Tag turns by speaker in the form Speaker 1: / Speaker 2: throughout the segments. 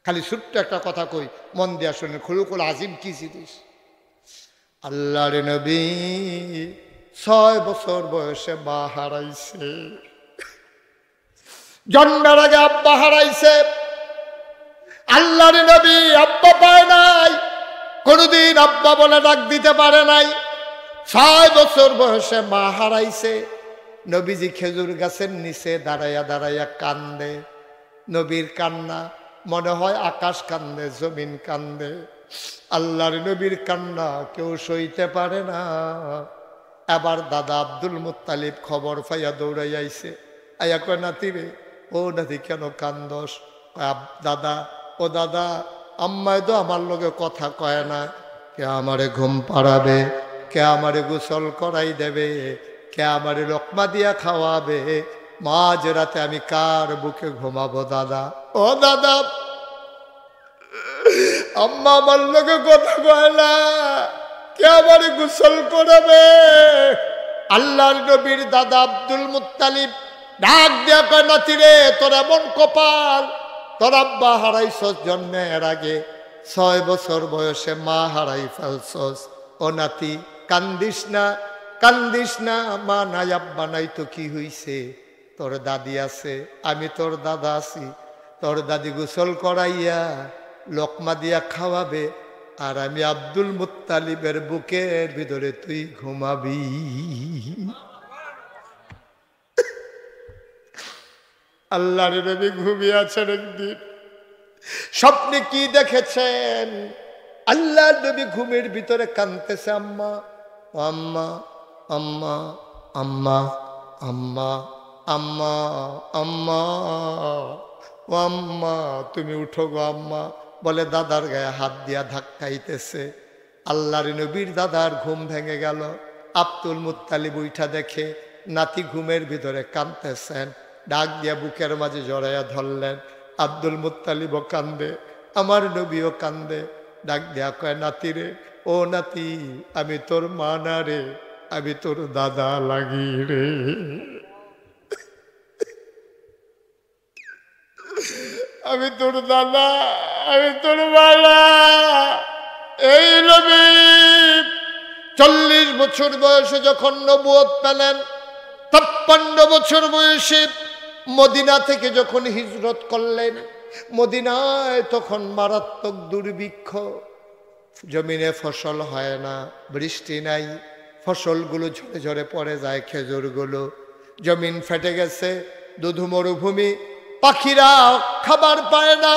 Speaker 1: খালি ছোট্ট একটা কথা কই, মন দিয়া শুনে, খুলুকুল আজিম কি জিনিস। আল্লাহর নবী 6 বছর বয়সে মা হারাইছে, জন্মের আগে আব্বা হারাইছে। আল্লাহর নবী আব্বা পায় নাই, কোনদিন আব্বা বলে ডাক দিতে পারে নাই। 6 বছর বয়সে মা হারাইছে। নবীজি খেজুর গাছের নিচে দাঁড়াইয়া দাঁড়াইয়া কান্দে। নবীর কান্না মনে হয় আকাশ কান্দে, জমিন কান্দে। আল্লাহর নবীর কান্না কেউ সইতে পারে না। এবার দাদা আব্দুল মুত্তালিব খবর পাইয়া দৌড়াই আইছে, আইয়া কয় নাতি রে, ও নাতি কেন কান্দস? দাদা, ও দাদা, আম্মায় তো আমার লগে কথা কয় না, কে আমারে ঘুম পাড়াবে, কে আমারে গোসল করাই দেবে, কে আমারে লোকমা দিয়া খাওয়াবে, মাঝ রাতে আমি কার বুকে ঘুমাবো দাদা? ও দাদা, আম্মা আমার লগে কথা কয় না, কে আমারে গোসল করাবে? আল্লাহর নবীর দাদা আব্দুল মুত্তালিব ডাক দিয়া কয় নাতি রে, তোর এমন কপাল, তোর আব্বা হারাইছস জন্মের আগে, 6 বছর বয়সে মা হারাই ফেলছস। ও নাতি কান্দিস না, কান্দিস না, মা নাই আব্বা নাই তো কি হইছে? তোর দাদি আছে, আমি তোর দাদা আছি। তোর দাদি গোসল করাইয়া লোকমা দিয়া খাওয়াবে, আর আমি আব্দুল মুত্তালিবের বুকের ভিতরে তুই ঘুমাবি। আল্লাহর নবী ঘুমিয়ে আছেন। একদিন স্বপ্নে কি দেখেছেন? আল্লাহর নবী ঘুমের ভিতরে কাঁদতেছে, আম্মা, আম্মা, আম্মা, আম্মা, আম্মা, আম্মা, আম্মা, ও আম্মা তুমি উঠো গো আম্মা। বলে দাদার গায়ে হাত দিয়া ধাক্কাইতেছে। আল্লাহর নবীর দাদার ঘুম ভেঙে গেল। আব্দুল মুত্তালিব উঠা দেখে নাতি ঘুমের ভিতরে কাঁদতেছেন। ডাক দিয়া বুকের মাঝে জড়াইয়া ধরলেন। আব্দুল মুত্তালিবও কান্দে, আমার নবীও কান্দে। ডাক দিয়া কয় নাতি রে, ও নাতি, আমি তোর মা না রে, আমি তোর দাদা লাগি রে। আমি তোর দাদা, আমি তোর বাবা। এই নবী 40 বছর বয়সে যখন নবুয়ত পেলেন, 53 বছর বয়সে মদিনা থেকে যখন হিজরত করলেন, মদিনায় তখন মারাত্মক দুর্ভিক্ষ, জমিনে ফসল হয় না, বৃষ্টি নাই, ফসলগুলো ঝরে ঝরে পড়ে যায়, খেজুরগুলো, জমিন ফেটে গেছে, দুধু মরুভূমি, পাখিরা খাবার পায় না,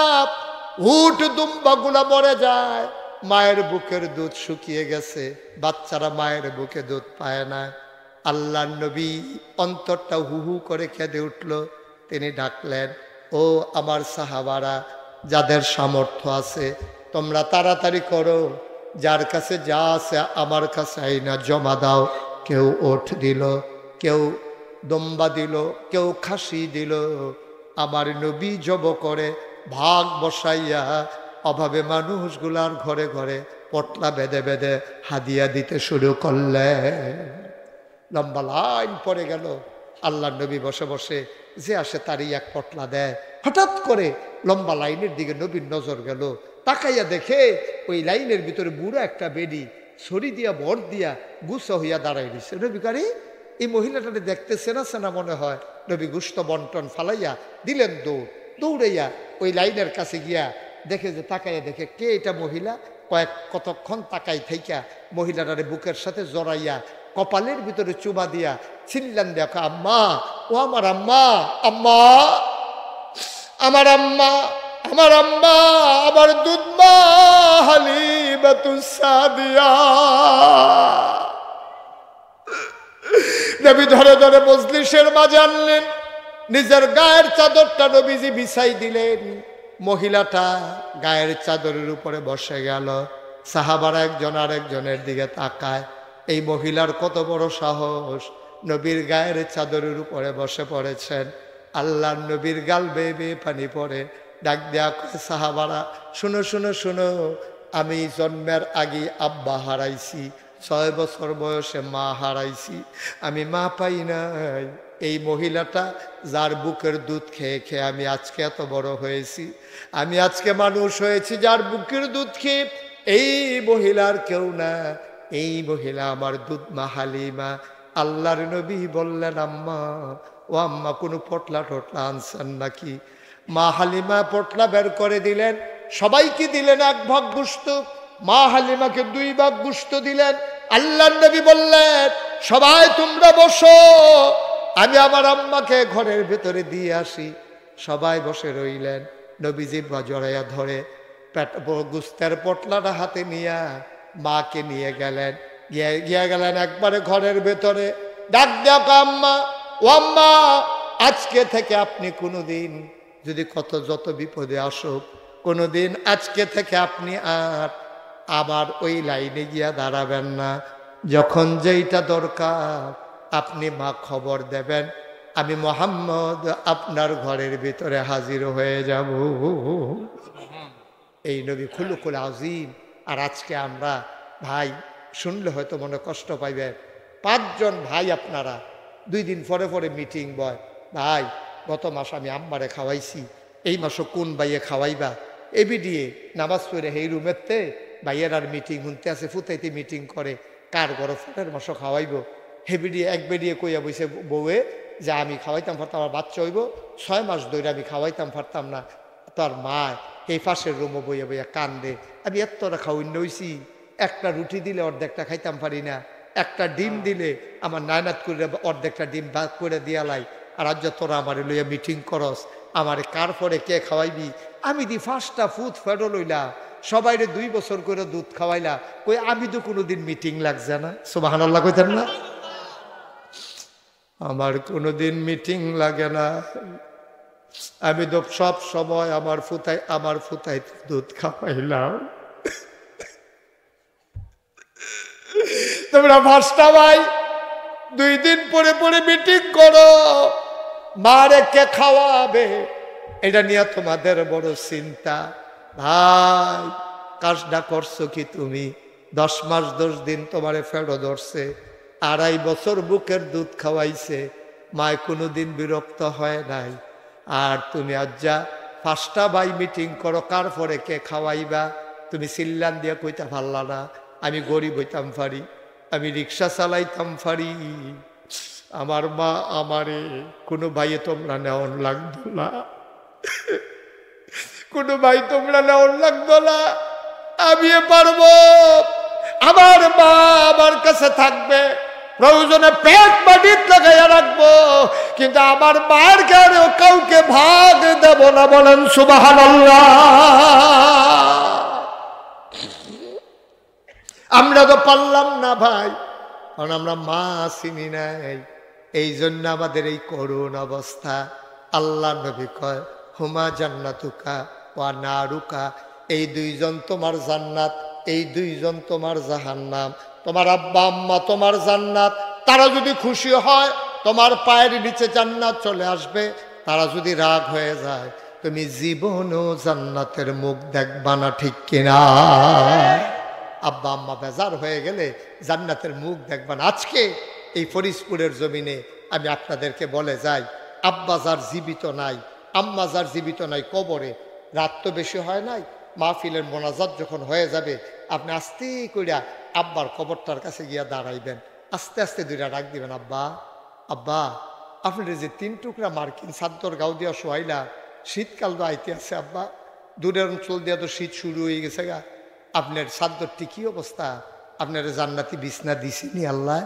Speaker 1: উট দুম্বাগুলা মরে যায়, মায়ের বুকের দুধ শুকিয়ে গেছে, বাচ্চারা মায়ের বুকে দুধ পায় না। আল্লাহর নবী অন্তরটা হু হু করে কেঁদে উঠল। তিনি ডাকলেন, ও আমার সাহাবারা, যাদের সামর্থ্য আছে তোমরা তাড়াতাড়ি করো, যার কাছে যা আছে আমার কাছে আইনা জমা দাও। কেউ ওঠ দিল, কেউ দম্বা দিল, কেউ খাসি দিল। আমার নবী জব করে ভাগ বসাইয়া অভাবে মানুষগুলার ঘরে ঘরে পটলা বেঁধে বেঁধে হাদিয়া দিতে শুরু করলেন। লম্বা লাইন পড়ে গেল। আল্লাহর নবী বসে বসে যে আসে তারই এক পটলা দেয়। হঠাৎ করে লম্বা লাইনের দিকে নবীর নজর গেল। তাকাইয়া দেখে ওই লাইনের ভিতরে বুড়া একটা বেডি ছড়ি দিয়া বর দিয়া গুছা হইয়া দাঁড়াই দিছে। নবী কারে এই মহিলাটাকে দেখতে চেনা চেনা মনে হয়। নবী গুস্ত বন্টন ফালাইয়া দিলেন দৌড়। দৌড়াইয়া ওই লাইনের কাছে গিয়া দেখে যে তাকাইয়া দেখে কে এটা মহিলা। কতক্ষণ তাকাই থাইকা মহিলাটারে বুকের সাথে জড়াইয়া কপালের ভিতরে চুমা দিয়া ছিনলেন। দেখো আম্মা, ও আমার আম্মা, আম্মা, আমার আম্মা, আমার আম্মা, আমার দুধমা হালিমাতুস সাদিয়া। নবী ধরে ধরে মজলিসের মাঝে আনলেন। নিজের গায়ের চাদরটা নবীজি বিছাই দিলেন। মহিলাটা গায়ের চাদরের উপরে বসে গেল। সাহাবারা একজন আরেকজনের দিকে তাকায়। এই মহিলার কত বড় সাহস, নবীর গায়ের চাদরের উপরে বসে পড়েছেন। আল্লাহর নবীর গাল বেয়ে বেয়ে পানি পড়ে। ডাক দেয়া সাহাবারা, শুনো শুনো শুনো, আমি জন্মের আগে আব্বা হারাইছি, 6 বছর বয়সে মা হারাইছি, আমি মা পাই নাই, এই মহিলাটা যার বুকের দুধ খেয়ে খেয়ে আমি আজকে এত বড় হয়েছি, আমি আজকে মানুষ হয়েছি যার বুকের দুধ খেয়ে। এই মহিলার কেউ না, এই মহিলা আমার দুধ মা হালিমা। আল্লাহর নবী বললেন, আম্মা ও আম্মা কোনো পটলা টটলা আনছেন নাকি? মা হালিমা পটলা বের করে দিলেন, সবাইকে দিলেন 1 ভাগ গোশত, মা হালিমাকে 2 ভাগ গোশত দিলেন। আল্লাহর নবী বললেন, সবাই তোমরা বসো, আমি আমার আম্মাকে ঘরের ভেতরে দিয়ে আসি। সবাই বসে রইলেন। নবীজি জড়াইয়া ধরে গোস্তের পটলাটা হাতে নিয়ে মাকে নিয়ে গেলেন, গিয়ে গেলেন একবারে ঘরের ভেতরে। ডাক দেখ, আম্মা ও আম্মা, আজকে থেকে আপনি কোনোদিন যদি যত বিপদে আসুক, কোনোদিন আজকে থেকে আপনি আর আবার ওই লাইনে গিয়া দাঁড়াবেন না। যখন যেইটা দরকার আপনি মা খবর দেবেন, আমি মুহাম্মদ আপনার ঘরের ভিতরে হাজির হয়ে যাব। এই নবী খুলুকুল আযীম। আর আজকে আমরা ভাই শুনলে হয়তো মনে কষ্ট পাইবেন, 5 জন ভাই আপনারা 2 দিন পরে পরে মিটিং বয়, ভাই গত মাস আমি আম্মারে খাওয়াইছি, এই মাসও কোন ভাইয়ে খাওয়াইবা? এবিডিয়ে নামাজ পড়ে এই রুমেরতে ভাইয়ের আর মিটিং শুনতে আছে, ফুতাইতে মিটিং করে কার ঘর ফোনের মাসও খাওয়াইব। হেবিডিয়ে এক বেডিয়ে কইয়া বইছে বউয়ে যে আমি খাওয়াইতাম পারতাম, আমার বাচ্চা হইব 6 মাস ধরে আমি খাওয়াইতাম পারতাম না। তার মা এই পাশের রুমও বইয়া বইয়া কান্দে, আমি এতটা খাওয়াইন হইছি, একটা রুটি দিলে অর্ধেকটা খাইতাম পারি না, একটা ডিম দিলে আমার নায়নাত করে অর্ধেকটা ডিম ভাগ করে দিয়া লাই। আর আজ তোরা আমার লইয়া মিটিং করস, আমারে কার পরে কে খাওয়াইবি? আমি দি 5টা ফুট ফেডো লইলা, সবাইরে 2 বছর করে দুধ খাওয়াইলা, কই আমি তো কোনোদিন মিটিং লাগছে না। সুবহানাল্লাহ কইতেন না? আমার কোনোদিন মিটিং লাগে না, আমি তো সব সময় আমার ফুতাই দুধ খাওয়াইলাম। তোমরা 5টা ভাই 2 দিন পরে পরে মিটিং করো, মারে কে খাওয়াবে এটা নিয়ে তোমাদের বড় চিন্তা। ভাই কাজটা করছো কি তুমি? 10 মাস 10 দিন তোমারে ফেরো ধরছে, 2.5 বছর বুকের দুধ খাওয়াইছে, মায় কোনোদিন বিরক্ত হয় নাই। আর তুমি আজ যা 5টা ভাই মিটিং করো, কার পরে কে খাওয়াইবা? তুমি চিল্লান দিয়া কইতা পারলা না, আমি গরিব হইতাম পারি, আমি রিক্সা চালাইতাম পারি, আমার মা আমারে কোনো ভাইয়ে তোমরা নেওয়ান লাগতো না, কোনো ভাই তোমরা নেওয়ান লাগতো না, আমি পারবো, আমার মা আমার কাছে থাকবে, প্রয়োজনে পেট মাটির লাগাইয়া রাখবো, কিন্তু আমার মায়ের কারণেও কাউকে ভাগ দেব না। বলেন সুবহানাল্লাহ। আমরা তো পারলাম না ভাই, কারণ আমরা মা চিনি নাই, এই জন্য আমাদের এই করুণ অবস্থা। আল্লাহ নবী কয়, হুমা জান্নাতুকা ওয়া নারুকা, এই 2 জন তোমার জান্নাত, এই 2 জন তোমার জাহান্নাম। তোমার আব্বা আম্মা তোমার জান্নাত, তারা যদি খুশি হয় তোমার পায়ের নিচে জান্নাত চলে আসবে, তারা যদি রাগ হয়ে যায় তুমি জীবনও জান্নাতের মুখ দেখবা না, ঠিক কিনা? আব্বা আম্মা বেজার হয়ে গেলে জান্নাতের মুখ দেখবা না। আজকে এই ফরিদপুরের জমিনে আমি আপনাদেরকে বলে যাই, আব্বা যার জীবিত নাই, আম্মা যার জীবিত নাই, কবরে রাত তো বেশি হয় নাই, মাহফিলের মোনাজাত যখন হয়ে যাবে আপনি আস্তে কইরা আব্বার কবরটার কাছে গিয়া দাঁড়াইবেন, আস্তে আস্তে 2টা ডাক দিবেন, আব্বা আব্বা আপনার যে 3 টুকরা মার্কিন চাদর গাও দিয়া শোয়াইলা, শীতকাল তো আইতে আছে আব্বা, দূরের অঞ্চল দিয়া তো শীত শুরু হয়ে গেছে গা, আপনার চাদরটি কি অবস্থা? আপনার জান্নাতি বিছনা দিছিনি আল্লাহ?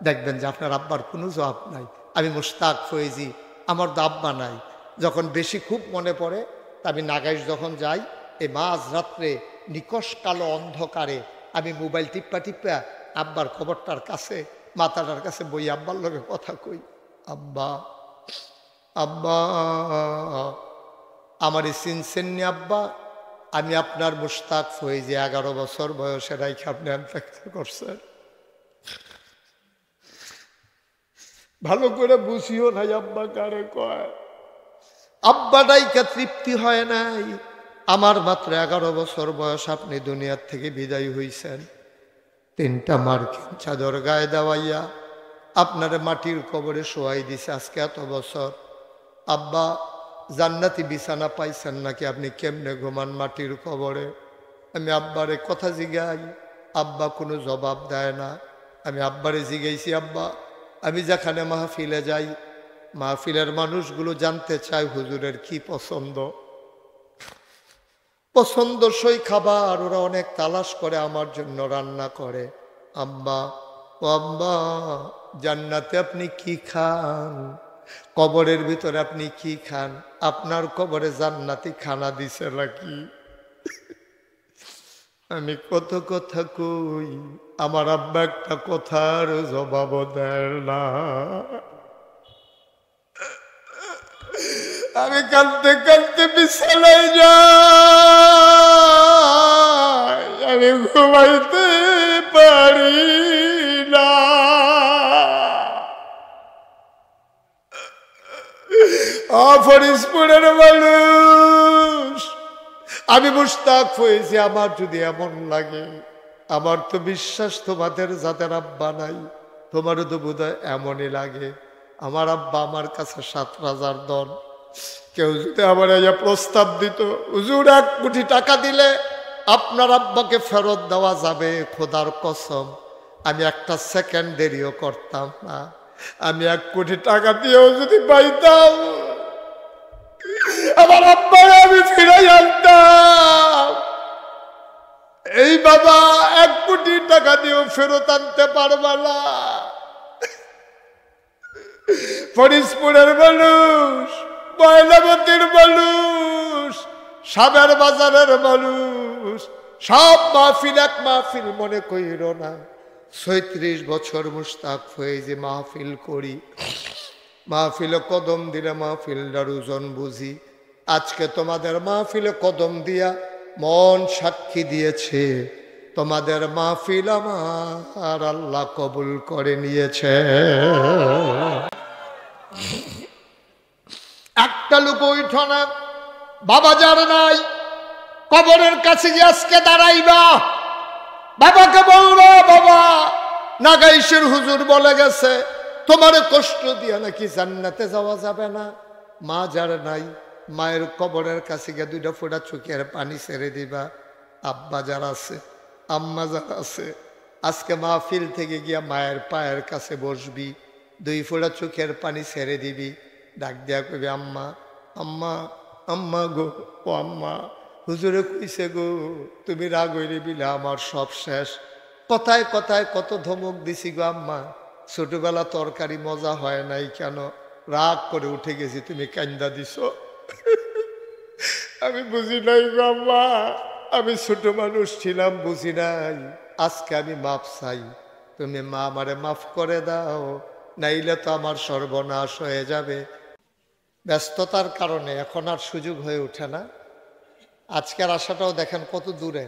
Speaker 1: দেখবেন যে আপনার আব্বার কোনো জবাব নাই। আমি মুশতাক ফয়েজি, আমার তো আব্বা নাই। যখন বেশি খুব মনে পড়ে আমি নাগাইশ যখন যাই, এই মাঝ রাত্রে নিকশ কালো অন্ধকারে আমি মোবাইল টিপ্পা টিপ্পা আব্বার খবরটার কাছে মাথাটার কাছে বই আব্বার লগে কথা কই, আব্বা আব্বা আমার চিনছেননি আব্বা? আমি আপনার মুশতাক ফয়েজি, 11 বছর বয়সে রাইখে আপনি অপেক্ষা করছেন। ভালো করে বুঝিও নাই আব্বা কারে কয়, আব্বা ডাইকা তৃপ্তি হয় নাই। আমার মাত্র 11 বছর বয়স, আপনি দুনিয়ার থেকে বিদায় হইছেন, 3টা মার্কিন চাদর গায়ে দেওয়াইয়া আপনারে মাটির কবরে শোয়াই দিছে আজকে এত বছর। আব্বা জান্নাতি বিছানা পাইছেন নাকি? আপনি কেমনে ঘুমান মাটির কবরে? আমি আব্বারে কথা জিগাই, আব্বা কোনো জবাব দেয় না। আমি আব্বারে জিগাইছি, আব্বা আমি যেখানে মাহফিলে যাই, মাহফিলের মানুষগুলো জানতে চায় হুজুরের কি পছন্দ, পছন্দসই খাবার ওরা অনেক তালাশ করে আমার জন্য রান্না করে। আব্বা ও আব্বা, জান্নাতে আপনি কি খান? কবরের ভিতরে আপনি কি খান? আপনার কবরে জান্নাতি খানা দিছে নাকি? আমি কত কথা কই, আমার আব্বা একটা কথার জবাব দেয় না। আমি কাঁদতে কাঁদতে বিছানায় যাই, আমি ঘুমাইতে পারি না। ফরিদপুরের মানুষ, আমি মুশতাক হয়েছি। আমার যদি এমন লাগে, আমার তো বিশ্বাস তোমাদের যাদের আব্বা নাই, তোমারও তো বোধহয় এমনই লাগে। আমার আব্বা আমার কাছে 7 রাজার দন। কেউ যদি আমার এই প্রস্তাব দিত, হুজুর 1 কোটি টাকা দিলে আপনার আব্বাকে ফেরত দেওয়া যাবে, খোদার কসম আমি একটা সেকেন্ড দেরিও করতাম না। আমি 1 কোটি টাকা দিয়েও যদি পাইতাম, আমার আব্বাকে আমি ফিরাই আনতাম। এই বাবা 1 কোটি টাকা দিয়েও ফেরত আনতে পারবা না। ফরিদপুরের মানুষ, ময়নামতির মানুষ, সাবের বাজারের মানুষ, সব মাহফিল এক মাহফিল মনে কইর না। 36 বছর মুশতাক হয়ে যে মাহফিল করি, মাহফিলে কদম দিলে মাহফিলটার ওজন বুঝি। আজকে তোমাদের মাহফিলে কদম দিয়া মন সাক্ষী দিয়েছে, তোমাদের মাহফিল আমার আল্লাহ কবুল করে নিয়েছে। একটা লোক উঠ না, বাবা যার নাই কবরের কাছে গিয়ে আজকে দাঁড়াইবা, বাবাকে বলবো, বাবা নাগাইশের হুজুর বলে গেছে তোমার কষ্ট দিয়া নাকি জান্নাতে যাওয়া যাবে না। মা যার নাই, মায়ের কবরের কাছে গিয়ে 2 ফোঁটা চোখের পানি ছেড়ে দিবা। আব্বা যারা আছে, আম্মা যারা আছে, আজকে মাহফিল থেকে গিয়া মায়ের পায়ের কাছে বসবি, 2 ফোঁটা চোখের পানি ছেড়ে দিবি, ডাক দিয়া কবি আম্মা আম্মা আম্মা গো, ও আম্মা হুজুরে কইছে গো তুমি রাগ হইলে বিলে আমার সব শেষ। কথায় কথায় কত ধমক দিছি গো আম্মা, ছোটবেলা তরকারি মজা হয় নাই কেন, রাগ করে উঠে গেছি, তুমি কান্দা দিছ। আমি বুঝি নাই গো আম্মা, আমি ছোট মানুষ ছিলাম, বুঝি নাই। আজকে আমি মাপ চাই, তুমি মা আমারে মাফ করে দাও, নাইলে তো আমার সর্বনাশ হয়ে যাবে। ব্যস্ততার কারণে এখন আর সুযোগ হয়ে ওঠে না। আজকের আশাটাও দেখেন কত দূরে।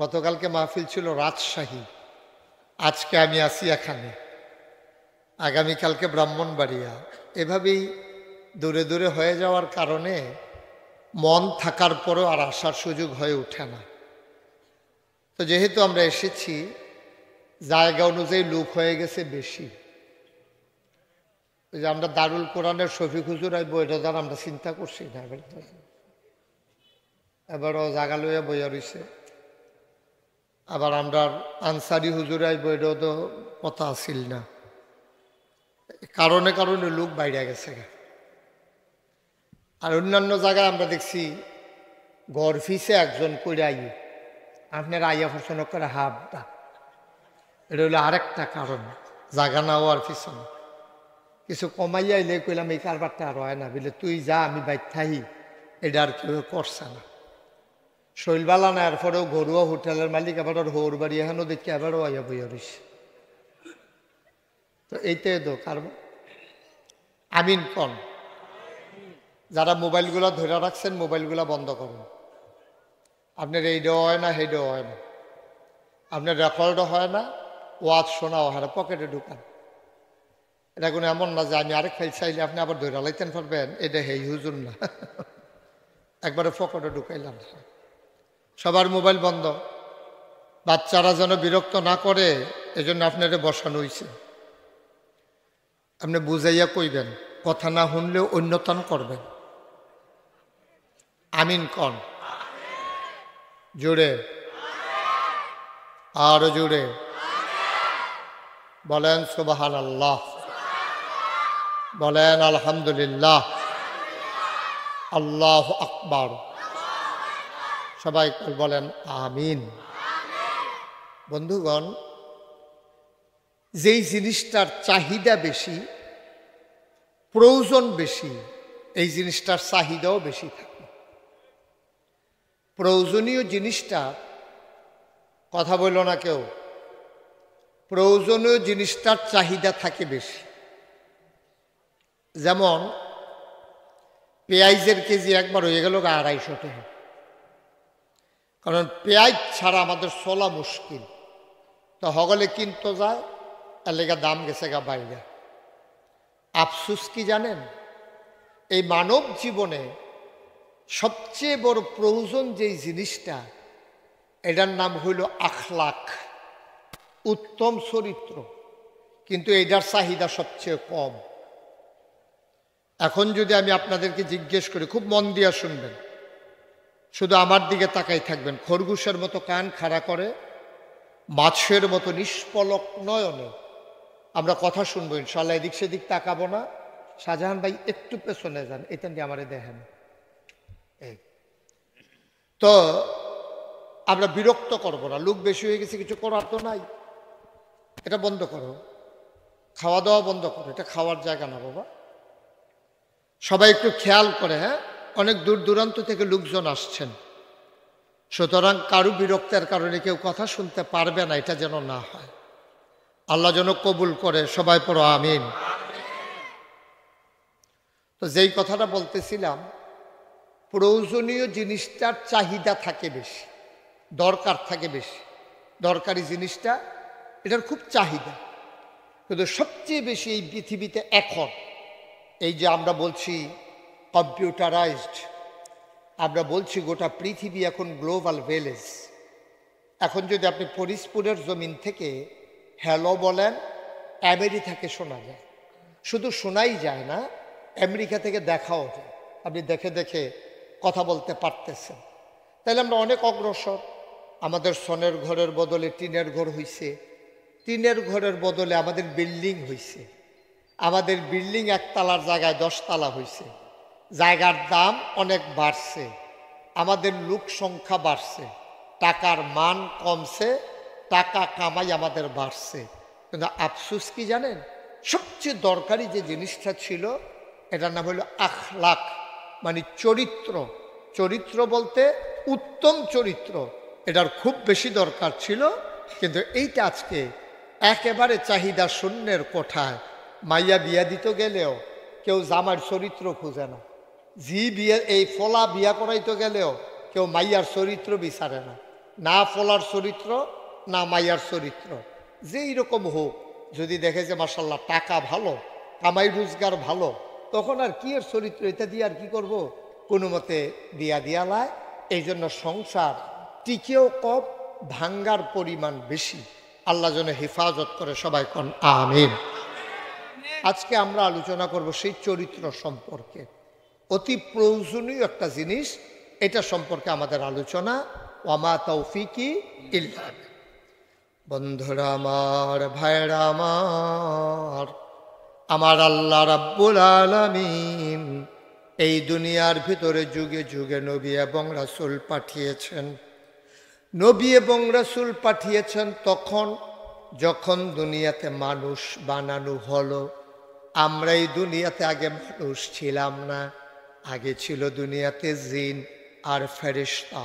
Speaker 1: গতকালকে মাহফিল ছিল রাজশাহী, আজকে আমি আছি এখানে, আগামীকালকে ব্রাহ্মণবাড়িয়া। এভাবেই দূরে দূরে হয়ে যাওয়ার কারণে মন থাকার পরেও আর আসার সুযোগ হয়ে ওঠে না। তো যেহেতু আমরা এসেছি, জায়গা অনুযায়ী লোক হয়ে গেছে বেশি। যে আমরা দারুল কোরআনের শফিক হুজুর আইব, এটা দ্বারা আমরা চিন্তা করছি না। এবারও জাগা লইয়া বইয়া রয়েছে। আবার আমরা আনসারি হুজুর আইব, এটাও তো কথা আসিল না। কারণে কারণে লোক বাইরে গেছে। আর অন্যান্য জায়গায় আমরা দেখছি ঘর ফিসে একজন করে আই, আপনার আইয়া ফসন করে হাবটা। এটা হলো আরেকটা কারণ, জায়গা না হওয়ার পিছনে। কিছু কমাইয়া আইলে কইলাম এই কারবারটা আর হয় না, বলে তুই যা আমি বাইর থাই, এটা আর কেউ করছে না। শৈলবালা না, এরপরেও ঘরুয়া হোটেলের মালিক আবার ওর হৌর বাড়ি এখানেও দেখি আবারও আইয়া বইয়া রইছে। তো এইটাই তো কারবার। আমিন কন। যারা মোবাইলগুলো ধরে রাখছেন, মোবাইলগুলো বন্ধ করুন। আপনার এইটাও হয় না, সেইটাও হয় না, আপনার রেকর্ডও হয় না, ওয়াজ শোনাও হয় না, পকেটে ঢুকান। এটা কোনো এমন না যে আমি আরেক ফাইল চাইলে আপনি আবার ধরে লাইতেন পারবেন, এটা হেই হুজুর না। একবারে পকেটে ঢুকাইলাম। সবার মোবাইল বন্ধ, বাচ্চারা যেন বিরক্ত না করে, এজন্য আপনারা বসানো হয়েছে। আপনি বুঝাইয়া কইবেন, কথা না শুনলেও অন্যতন করবেন। আমিন কন জোরে, আরো জোরে বলেন সুবহানাল্লাহ, বলেন আলহামদুলিল্লাহ, আল্লাহু আকবার। সবাই বলেন আমিন। বন্ধুগণ, যেই জিনিসটার চাহিদা বেশি, প্রয়োজন বেশি, এই জিনিসটার চাহিদাও বেশি থাকে। প্রয়োজনীয় জিনিসটা, কথা বলল না কেউ, প্রয়োজনীয় জিনিসটার চাহিদা থাকে বেশি। যেমন পেঁয়াজের কেজি একবার হয়ে গেল 250 টাকা, কারণ পেঁয়াজ ছাড়া আমাদের চলা মুশকিল। তো হগলে কিনতে যায়, এর লেগা দাম গেছে গা বাইরে। আফসুস কি জানেন, এই মানব জীবনে সবচেয়ে বড় প্রয়োজন যেই জিনিসটা, এটার নাম হইল আখলাক, উত্তম চরিত্র, কিন্তু এটার চাহিদা সবচেয়ে কম। এখন যদি আমি আপনাদেরকে জিজ্ঞেস করি, খুব মন দিয়া শুনবেন, শুধু আমার দিকে তাকাই থাকবেন, খরগোশের মতো কান খাড়া করে, মাছের মতো নিষ্পলক নয়নে আমরা কথা শুনবো ইনশাল্লাহ, এদিক সেদিক তাকাবো না। শাহজাহান ভাই একটু পেছনে যান, এখান দিয়ে আমারে দেখেন। তো আমরা বিরক্ত করব না, লোক বেশি হয়ে গেছে, কিছু করার তো নাই, এটা বন্ধ করো, খাওয়া দাওয়া বন্ধ করো, এটা খাওয়ার জায়গা না বাবা। সবাই একটু খেয়াল করে, হ্যাঁ, অনেক দূর দূরান্ত থেকে লোকজন আসছেন, সুতরাং কারু বিরক্তের কারণে কেউ কথা শুনতে পারবে না, এটা যেন না হয়। আল্লাহ যেন কবুল করে, সবাই পড়ো আমিন। তো যেই কথাটা বলতেছিলাম, প্রয়োজনীয় জিনিসটার চাহিদা থাকে বেশি, দরকার থাকে বেশি, দরকারি জিনিসটা এটার খুব চাহিদা। কিন্তু সবচেয়ে বেশি এই পৃথিবীতে এখন, এই যে আমরা বলছি কম্পিউটারাইজড, আমরা বলছি গোটা পৃথিবী এখন গ্লোবাল ভিলেজ। এখন যদি আপনি ফরিদপুরের জমিন থেকে হ্যালো বলেন, আমেরিকা থেকে শোনা যায়, শুধু শোনাই যায় না, আমেরিকা থেকে দেখাও যায়, আপনি দেখে দেখে কথা বলতে পারতেছেন। তাহলে আমরা অনেক অগ্রসর। আমাদের সোনের ঘরের বদলে টিনের ঘর হইছে, টিনের ঘরের বদলে আমাদের বিল্ডিং হইছে, আমাদের বিল্ডিং 1 তলার জায়গায় 10 তলা হইছে, জায়গার দাম অনেক বাড়ছে, আমাদের লোক সংখ্যা বাড়ছে, টাকার মান কমছে, টাকা কামাই আমাদের বাড়ছে। কিন্তু আফসোস কি জানেন, সবচেয়ে দরকারি যে জিনিসটা ছিল, এটার নাম হলো আখলাক, মানে চরিত্র। চরিত্র বলতে উত্তম চরিত্র, এটার খুব বেশি দরকার ছিল। কিন্তু এইটা আজকে একেবারে চাহিদা শূন্যের কোঠায়। মাইয়া বিয়া দিতে গেলেও কেউ জামার চরিত্র খুঁজে না, জি বিয়ে এই ফলা বিয়া করাইতে গেলেও কেউ মাইয়ার চরিত্র বিচারে না, না ফলার চরিত্র না মাইয়ার চরিত্র। যেই রকম হোক, যদি দেখে যে মাশাল্লাহ টাকা ভালো, কামাই রোজগার ভালো, তখন আর কি এর চরিত্র, এটা দিয়ে আর কি করব, কোনো মতে দিয়া লায়। এই জন্য সংসার টিকেও কম, ভাঙ্গার পরিমাণ বেশি। আল্লাহ যেন হেফাজত করে, সবাই কোন আমিন। আজকে আমরা আলোচনা করব সেই চরিত্র সম্পর্কে, অতি প্রয়োজনীয় একটা জিনিস, এটা সম্পর্কে আমাদের আলোচনা। ওয়ামা তৌফিকি ইল্লা বিল্লাহ। বন্ধুরা আমার, ভাইরা আমার, আমার আল্লাহ রাব্বুল আলামিন এই দুনিয়ার ভিতরে যুগে যুগে নবী এবং রাসূল পাঠিয়েছেন। নবী এবং রাসূল পাঠিয়েছেন তখন যখন দুনিয়াতে মানুষ বানানো হলো। আমরা এই দুনিয়াতে আগে মানুষ ছিলাম না, আগে ছিল দুনিয়াতে জিন আর ফেরেশতা।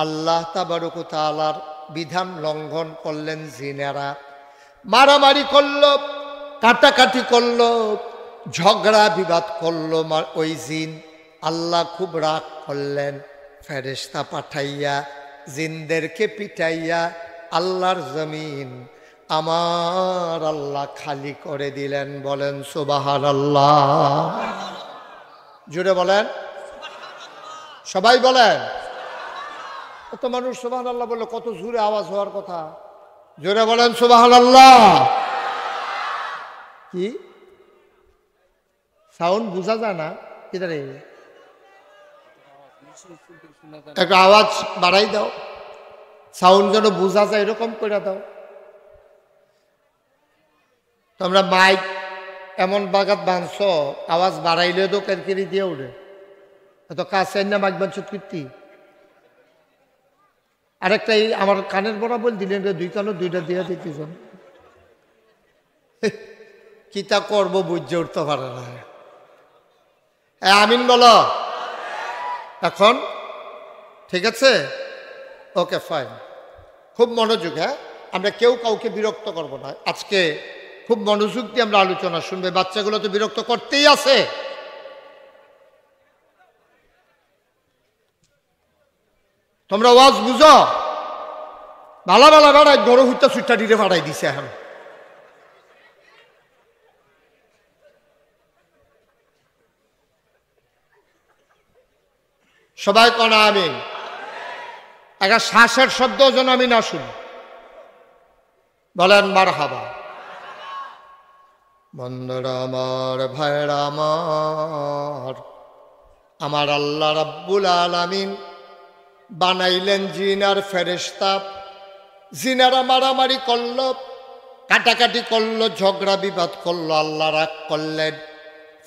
Speaker 1: আল্লাহ তাবারক ওয়া তাআলার বিধান লঙ্ঘন করলেন জিনেরা, মারামারি করলো, কাটাকাটি করলো, ঝগড়া বিবাদ করলো ওই জিন। আল্লাহ খুব রাগ করলেন, ফেরেশতা পাঠাইয়া জিনদেরকে পিটাইয়া আল্লাহর জমিন আমার আল্লাহ খালি করে দিলেন। বলেন সুবহানাল্লাহ, জোরে বলেন, সবাই বলেন। কত মানুষ সুবহানাল্লাহ বললো, কত জোরে আওয়াজ হওয়ার কথা, জোরে বলেন সুবহানাল্লাহ। কি সাউন্ড বোঝা যায় না কিদারে, একটা আওয়াজ বাড়াই দাও, সাউন্ড যেন বোঝা যায় এরকম করে দাও। তোমরা মাইক এমন বাগাত বাঁধছ আওয়াজ বাড়াইলে তো কেরকেরি দিয়ে উঠে, এত কাছে না মাইক বাঁধছ কীর্তি। আরেকটা এই আমার কানের বরাবর দিলেন, দুই কানও দুইটা দিয়ে দিতেছেন, কিতা করবো বুঝে উঠতে পারে না। আমিন বলো এখন, ঠিক আছে? ওকে ফাইন, খুব মনোযোগ। হ্যাঁ, আমরা কেউ কাউকে বিরক্ত করব না, আজকে খুব মনোযোগ দিয়ে আমরা আলোচনা শুনবে। বাচ্চাগুলো তো বিরক্ত করতেই আছে। তোমরা ওয়াজ বুঝো, ভালো ভালো বেড়াই বড় হুইটা সুইটা দিতে ফাটাই দিছে এখন। সবাই কনা আমিন। একটা শ্বাসের শব্দ যেন আমি না শুনি, বলেন মারহাবা। বন্ধুরা আমার, ভাইরা আমার, আমার আল্লাহ রাব্বুল আলামিন বানাইলেন জিন আর ফেরেশতা। জিনারা মারামারি করলো, কাটাকাটি করলো, ঝগড়া বিবাদ করলো, আল্লাহ রাগ করলেন।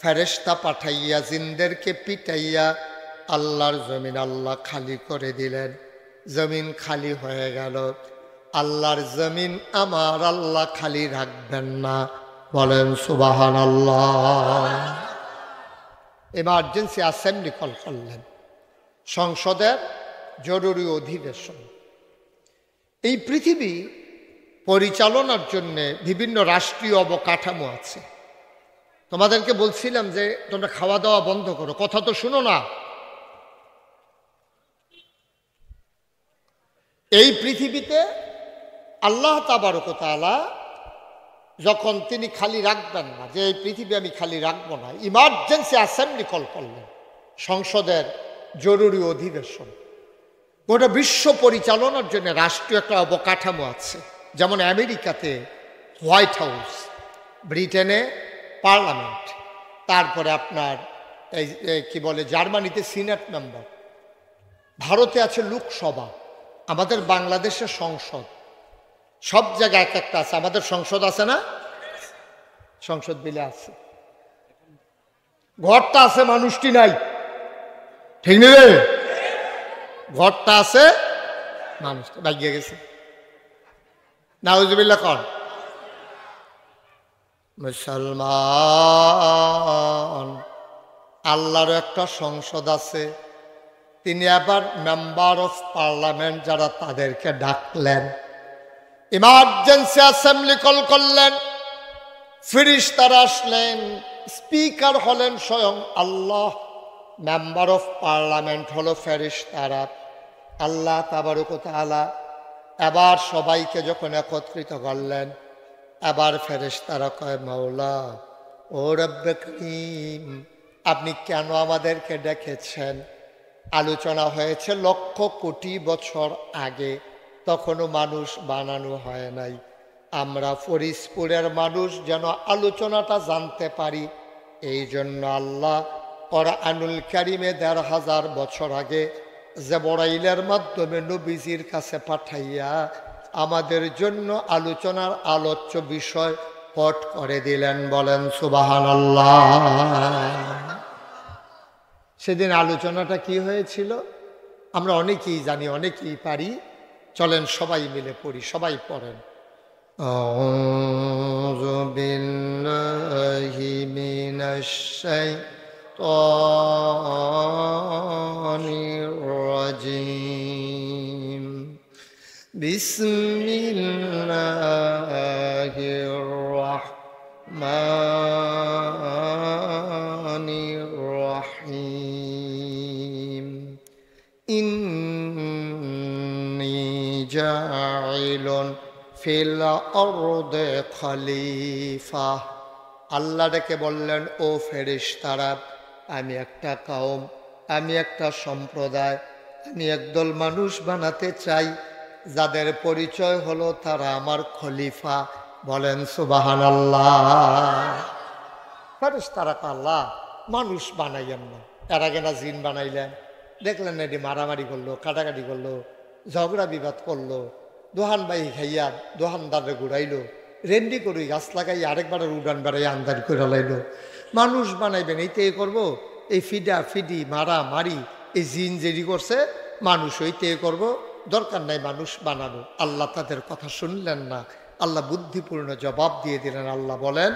Speaker 1: ফেরেশতা পাঠাইয়া জিনদেরকে পিটাইয়া আল্লাহর জমিন আল্লাহ খালি করে দিলেন। জমিন খালি হয়ে গেল। আল্লাহর জমিন আমার আল্লাহ খালি রাখবেন না, বলেন সুবহানাল্লাহ। এমার্জেন্সি অ্যাসেম্বলি কল করলেন, সংসদের জরুরি অধিবেশন। এই পৃথিবী পরিচালনার জন্য বিভিন্ন রাষ্ট্রীয় অবকাঠামো আছে। তোমাদেরকে বলছিলাম যে তোমরা খাওয়া দাওয়া বন্ধ করো, কথা তো শুনো না। এই পৃথিবীতে আল্লাহ তাবারক ওয়া তাআলা যখন তিনি খালি রাখবেন না, যে এই পৃথিবী আমি খালি রাখবো না, ইমার্জেন্সি অ্যাসেম্বলি কল করলেন, সংসদের জরুরি অধিবেশন। গোটা বিশ্ব পরিচালনার জন্য রাষ্ট্রীয় একটা অবকাঠামো আছে। যেমন আমেরিকাতে হোয়াইট হাউস, ব্রিটেনে পার্লামেন্ট, তারপরে আপনার এই কি বলে জার্মানিতে সিনেট মেম্বার, ভারতে আছে লোকসভা, আমাদের বাংলাদেশের সংসদ। সব জায়গায় এক একটা আছে। আমাদের সংসদ আছে না? সংসদ বিলে আছে, ঘরটা আছে, মানুষটি নাই, ঠিক নেই? ঘরটা আছে, মানুষটা ভাগিয়ে গেছে। নাউজুবিল্লাহ কর। মুসলমান, আল্লাহর একটা সংসদ আছে। তিনি আবার মেম্বার অফ পার্লামেন্ট যারা, তাদেরকে ডাকলেন, ইমার্জেন্সি অ্যাসেম্বলি কল করলেন। ফেরেশতারা আসলেন, স্পিকার হলেন স্বয়ং আল্লাহ, মেম্বার অফ পার্লামেন্ট হলো ফেরেশতারা। আল্লাহ তাবারক ওয়া তাআলা এবার সবাইকে যখন একত্রিত করলেন, এবার ফেরেশতারা কয়, মাওলা ও রব্বে করিম, আপনি কেন আমাদেরকে ডেকেছেন? আলোচনা হয়েছে লক্ষ কোটি বছর আগে, তখনও মানুষ বানানো হয় নাই। আমরা ফরিদপুরের মানুষ যেন আলোচনাটা জানতে পারি, এই জন্য আল্লাহ কোরআনুল কারীমে ১৫০০ বছর আগে জিবরাইলের মাধ্যমে নবীজির কাছে পাঠাইয়া আমাদের জন্য আলোচনার আলোচ্য বিষয় পট করে দিলেন, বলেন সুবহানাল্লাহ। সেদিন আলোচনাটা কি হয়েছিল আমরা অনেকেই জানি, অনেকেই পারি। চলেন সবাই মিলে পড়ি, সবাই পড়েন। আউযু বিল্লাহি মিনাশ শাইতানির রাজিম। বিসমিল্লাহির রাহমানির রাহিম। ইন্নী জাইলুন ফিল আরদে খলিফা। আল্লাহ ডেকে বললেন, ও ফেরেশতারা, আমি একটা কওম, আমি একটা সম্প্রদায়, আমি একদল মানুষ বানাতে চাই যাদের পরিচয় হলো তারা আমার খলিফা, বলেন সুবহানাল্লাহ। ফেরেশতারা, আল্লাহ মানুষ বানাইয়েন না। এর আগে না জিন বানাইলেন, দেখলেন না এটি মারামারি করলো, কাটাকাটি করলো, ঝগড়া বিবাদ করলো, দোহান বাই খাইয়া দোহানদারে ঘুরাইলো, রেন্ডি করি গাছ লাগাই আরেকবারের উড়ান বেড়াই আন্দার করে লাইলো। মানুষ বানাইবেন এইতে এ করবো, এই ফিডা ফিডি মারা মারি এই জিন জেরি করছে, মানুষ হইতে এ করবো, দরকার নাই মানুষ বানানো। আল্লাহ তাদের কথা শুনলেন না, আল্লাহ বুদ্ধিপূর্ণ জবাব দিয়ে দিলেন। আল্লাহ বলেন,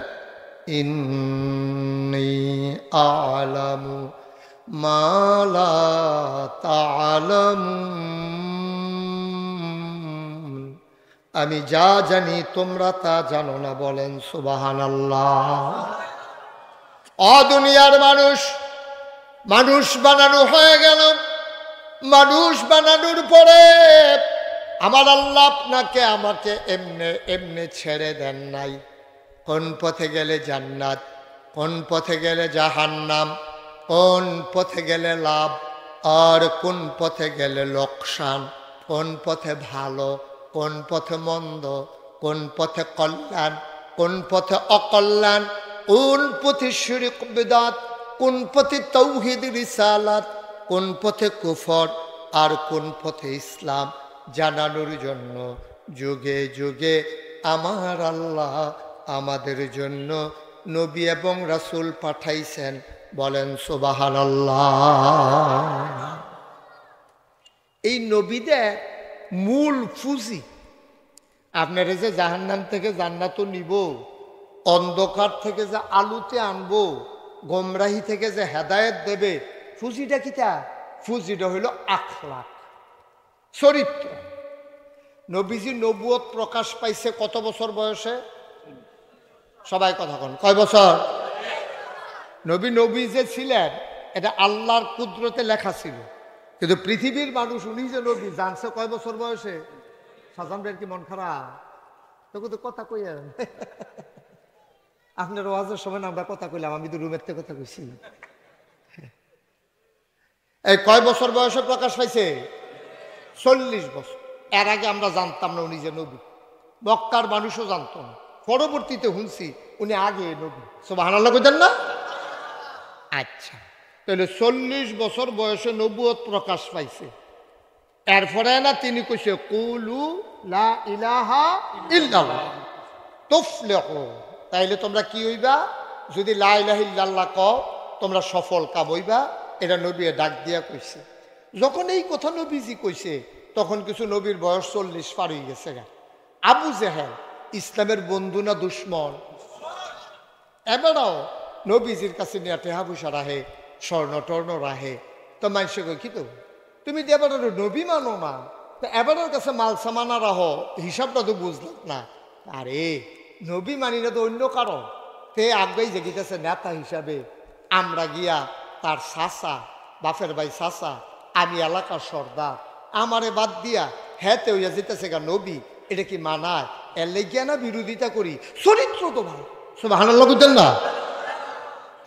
Speaker 1: ইন্নী আ'লামু মা লা তা'লামুন, আমি যা জানি তোমরা তা জানো না। বলেন সুবহানাল্লাহ। দুনিয়ার মানুষ, মানুষ বানানো হয়ে গেল। মানুষ বানানোর পরে আমার আল্লাহ আপনাকে আমাকে এমনে এমনে ছেড়ে দেন নাই। কোন পথে গেলে জান্নাত, কোন পথে গেলে জাহান্নাম, কোন পথে গেলে লাভ আর কোন পথে গেলে লোকসান, কোন পথে ভালো, কোন পথে মন্দ, কোন পথে কল্যাণ, কোন পথে অকল্যাণ, কোন পথে শিরক বিদআত, কোন পথে তাওহীদ রিসালাত, কোন পথে কুফর আর কোন পথে ইসলাম জানানোর জন্য যুগে যুগে আমার আল্লাহ আমাদের জন্য নবী এবং রাসূল পাঠাইছেন। বলেন সুবহানাল্লাহ। এই নবীদের মূল পুঁজি, আপনারা যে জাহান্নাম থেকে জান্নাত নিব, অন্ধকার থেকে যে আলোতে আনবো, গোমরাহি থেকে যে হেদায়েত দেবে, পুঁজিটা কিটা? পুঁজিটা হইল আখলাক, চরিত্র। নবীজি নবুয়ত প্রকাশ পাইছে কত বছর বয়সে? সবাই কথা কন, কয় বছর? নবী যে ছিলেন এটা আল্লাহর কুদরতে লেখা ছিল, কিন্তু পৃথিবীর মানুষ উনি যে নবী জানছে কয় বছর বয়সে? সাজান ভাইয়ের কি মন খারাপ? তোকে তো কথা কইলেন, আপনার ওয়াজের সময় আমরা কথা কইলাম, আমি তো রুমের থেকে কথা কইছি। এই কয় বছর বয়সে প্রকাশ পাইছে? 40 বছর। এর আগে আমরা জানতাম না উনি যে নবী, মক্কার মানুষও জানত না। পরবর্তীতে শুনছি উনি আগে নবী। সুবহানাল্লাহ কইতেন না? আচ্ছা, তাহলে 40 বছর বয়সে নবুয়ত প্রকাশ পাইছে। এরপরে না তিনি কইছে কুলু লা ইলাহা ইল্লাল্লাহ তুফলিহু, তাইলে তোমরা কি হইবা? যদি লা ইলাহা ইল্লাল্লাহ কও তোমরা সফল কাম হইবা। এটা নবী ডাক দিয়া কইছে। যখন এই কথা নবীজি কইছে তখন কিছু নবীর বয়স 40 পার হয়ে গেছে। আবু জেহেল ইসলামের বন্ধু না দুশ্মন? এবারও নবীজির কাছে নিয়ে টেহা পয়সা রাহে, স্বর্ণ টর্ণ রাহে। তো মানুষে কই কি তো তুমি তো এবার নবী মানো না, তো এবারের কাছে মাল সামানা রাহো, হিসাবটা তো বুঝলাম না। আরে নবী মানি না তো অন্য কারণ। তে আগাই জেগিতেছে নেতা হিসাবে, আমরা গিয়া তার চাচা, বাপের ভাই চাচা, আমি এলাকার সর্দার, আমারে বাদ দিয়া হ্যাঁতে হইয়া যেতেছে গা নবী। এটা কি মানায়? এর লেগিয়া না বিরোধিতা করি, চরিত্র তো ভালো। সুবহানাল্লাহ কইতেন না?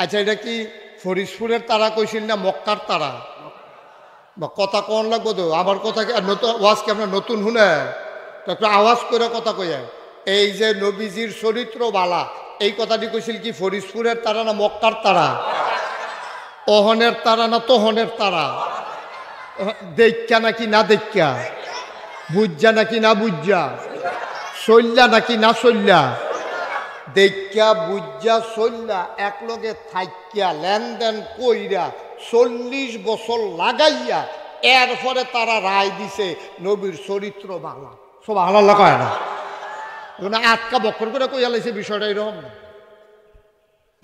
Speaker 1: আচ্ছা, এটা কি ফরিদপুরের তারা কইছিল না মক্কার তারা? কথা কন লাগবো তো, আমার কথা ওয়াজ কি আপনার নতুন শুনে? তো একটু আওয়াজ করে কথা কইয়া। এই যে নবীজির চরিত্র বালা, এই কথাটি কইছিল কি ফরিদপুরের তারা না মক্কার তারা? অহনের তারা না তোহনের তারা? দেখা নাকি না দেখা? বুঝা নাকি না বুঝা? চল্লা নাকি না চল্লা? দেখা বুঝা চল্লা একলগে থাইকিয়া লেনদেন কইরা 40 বছর লাগাইয়া এরপরে তারা রায় দিছে নবীর চরিত্র বালা। সুবহানাল্লাহ কয় না? আটকা বক্কর করে কইয়া লাইছে বিষয়টা এরকম না।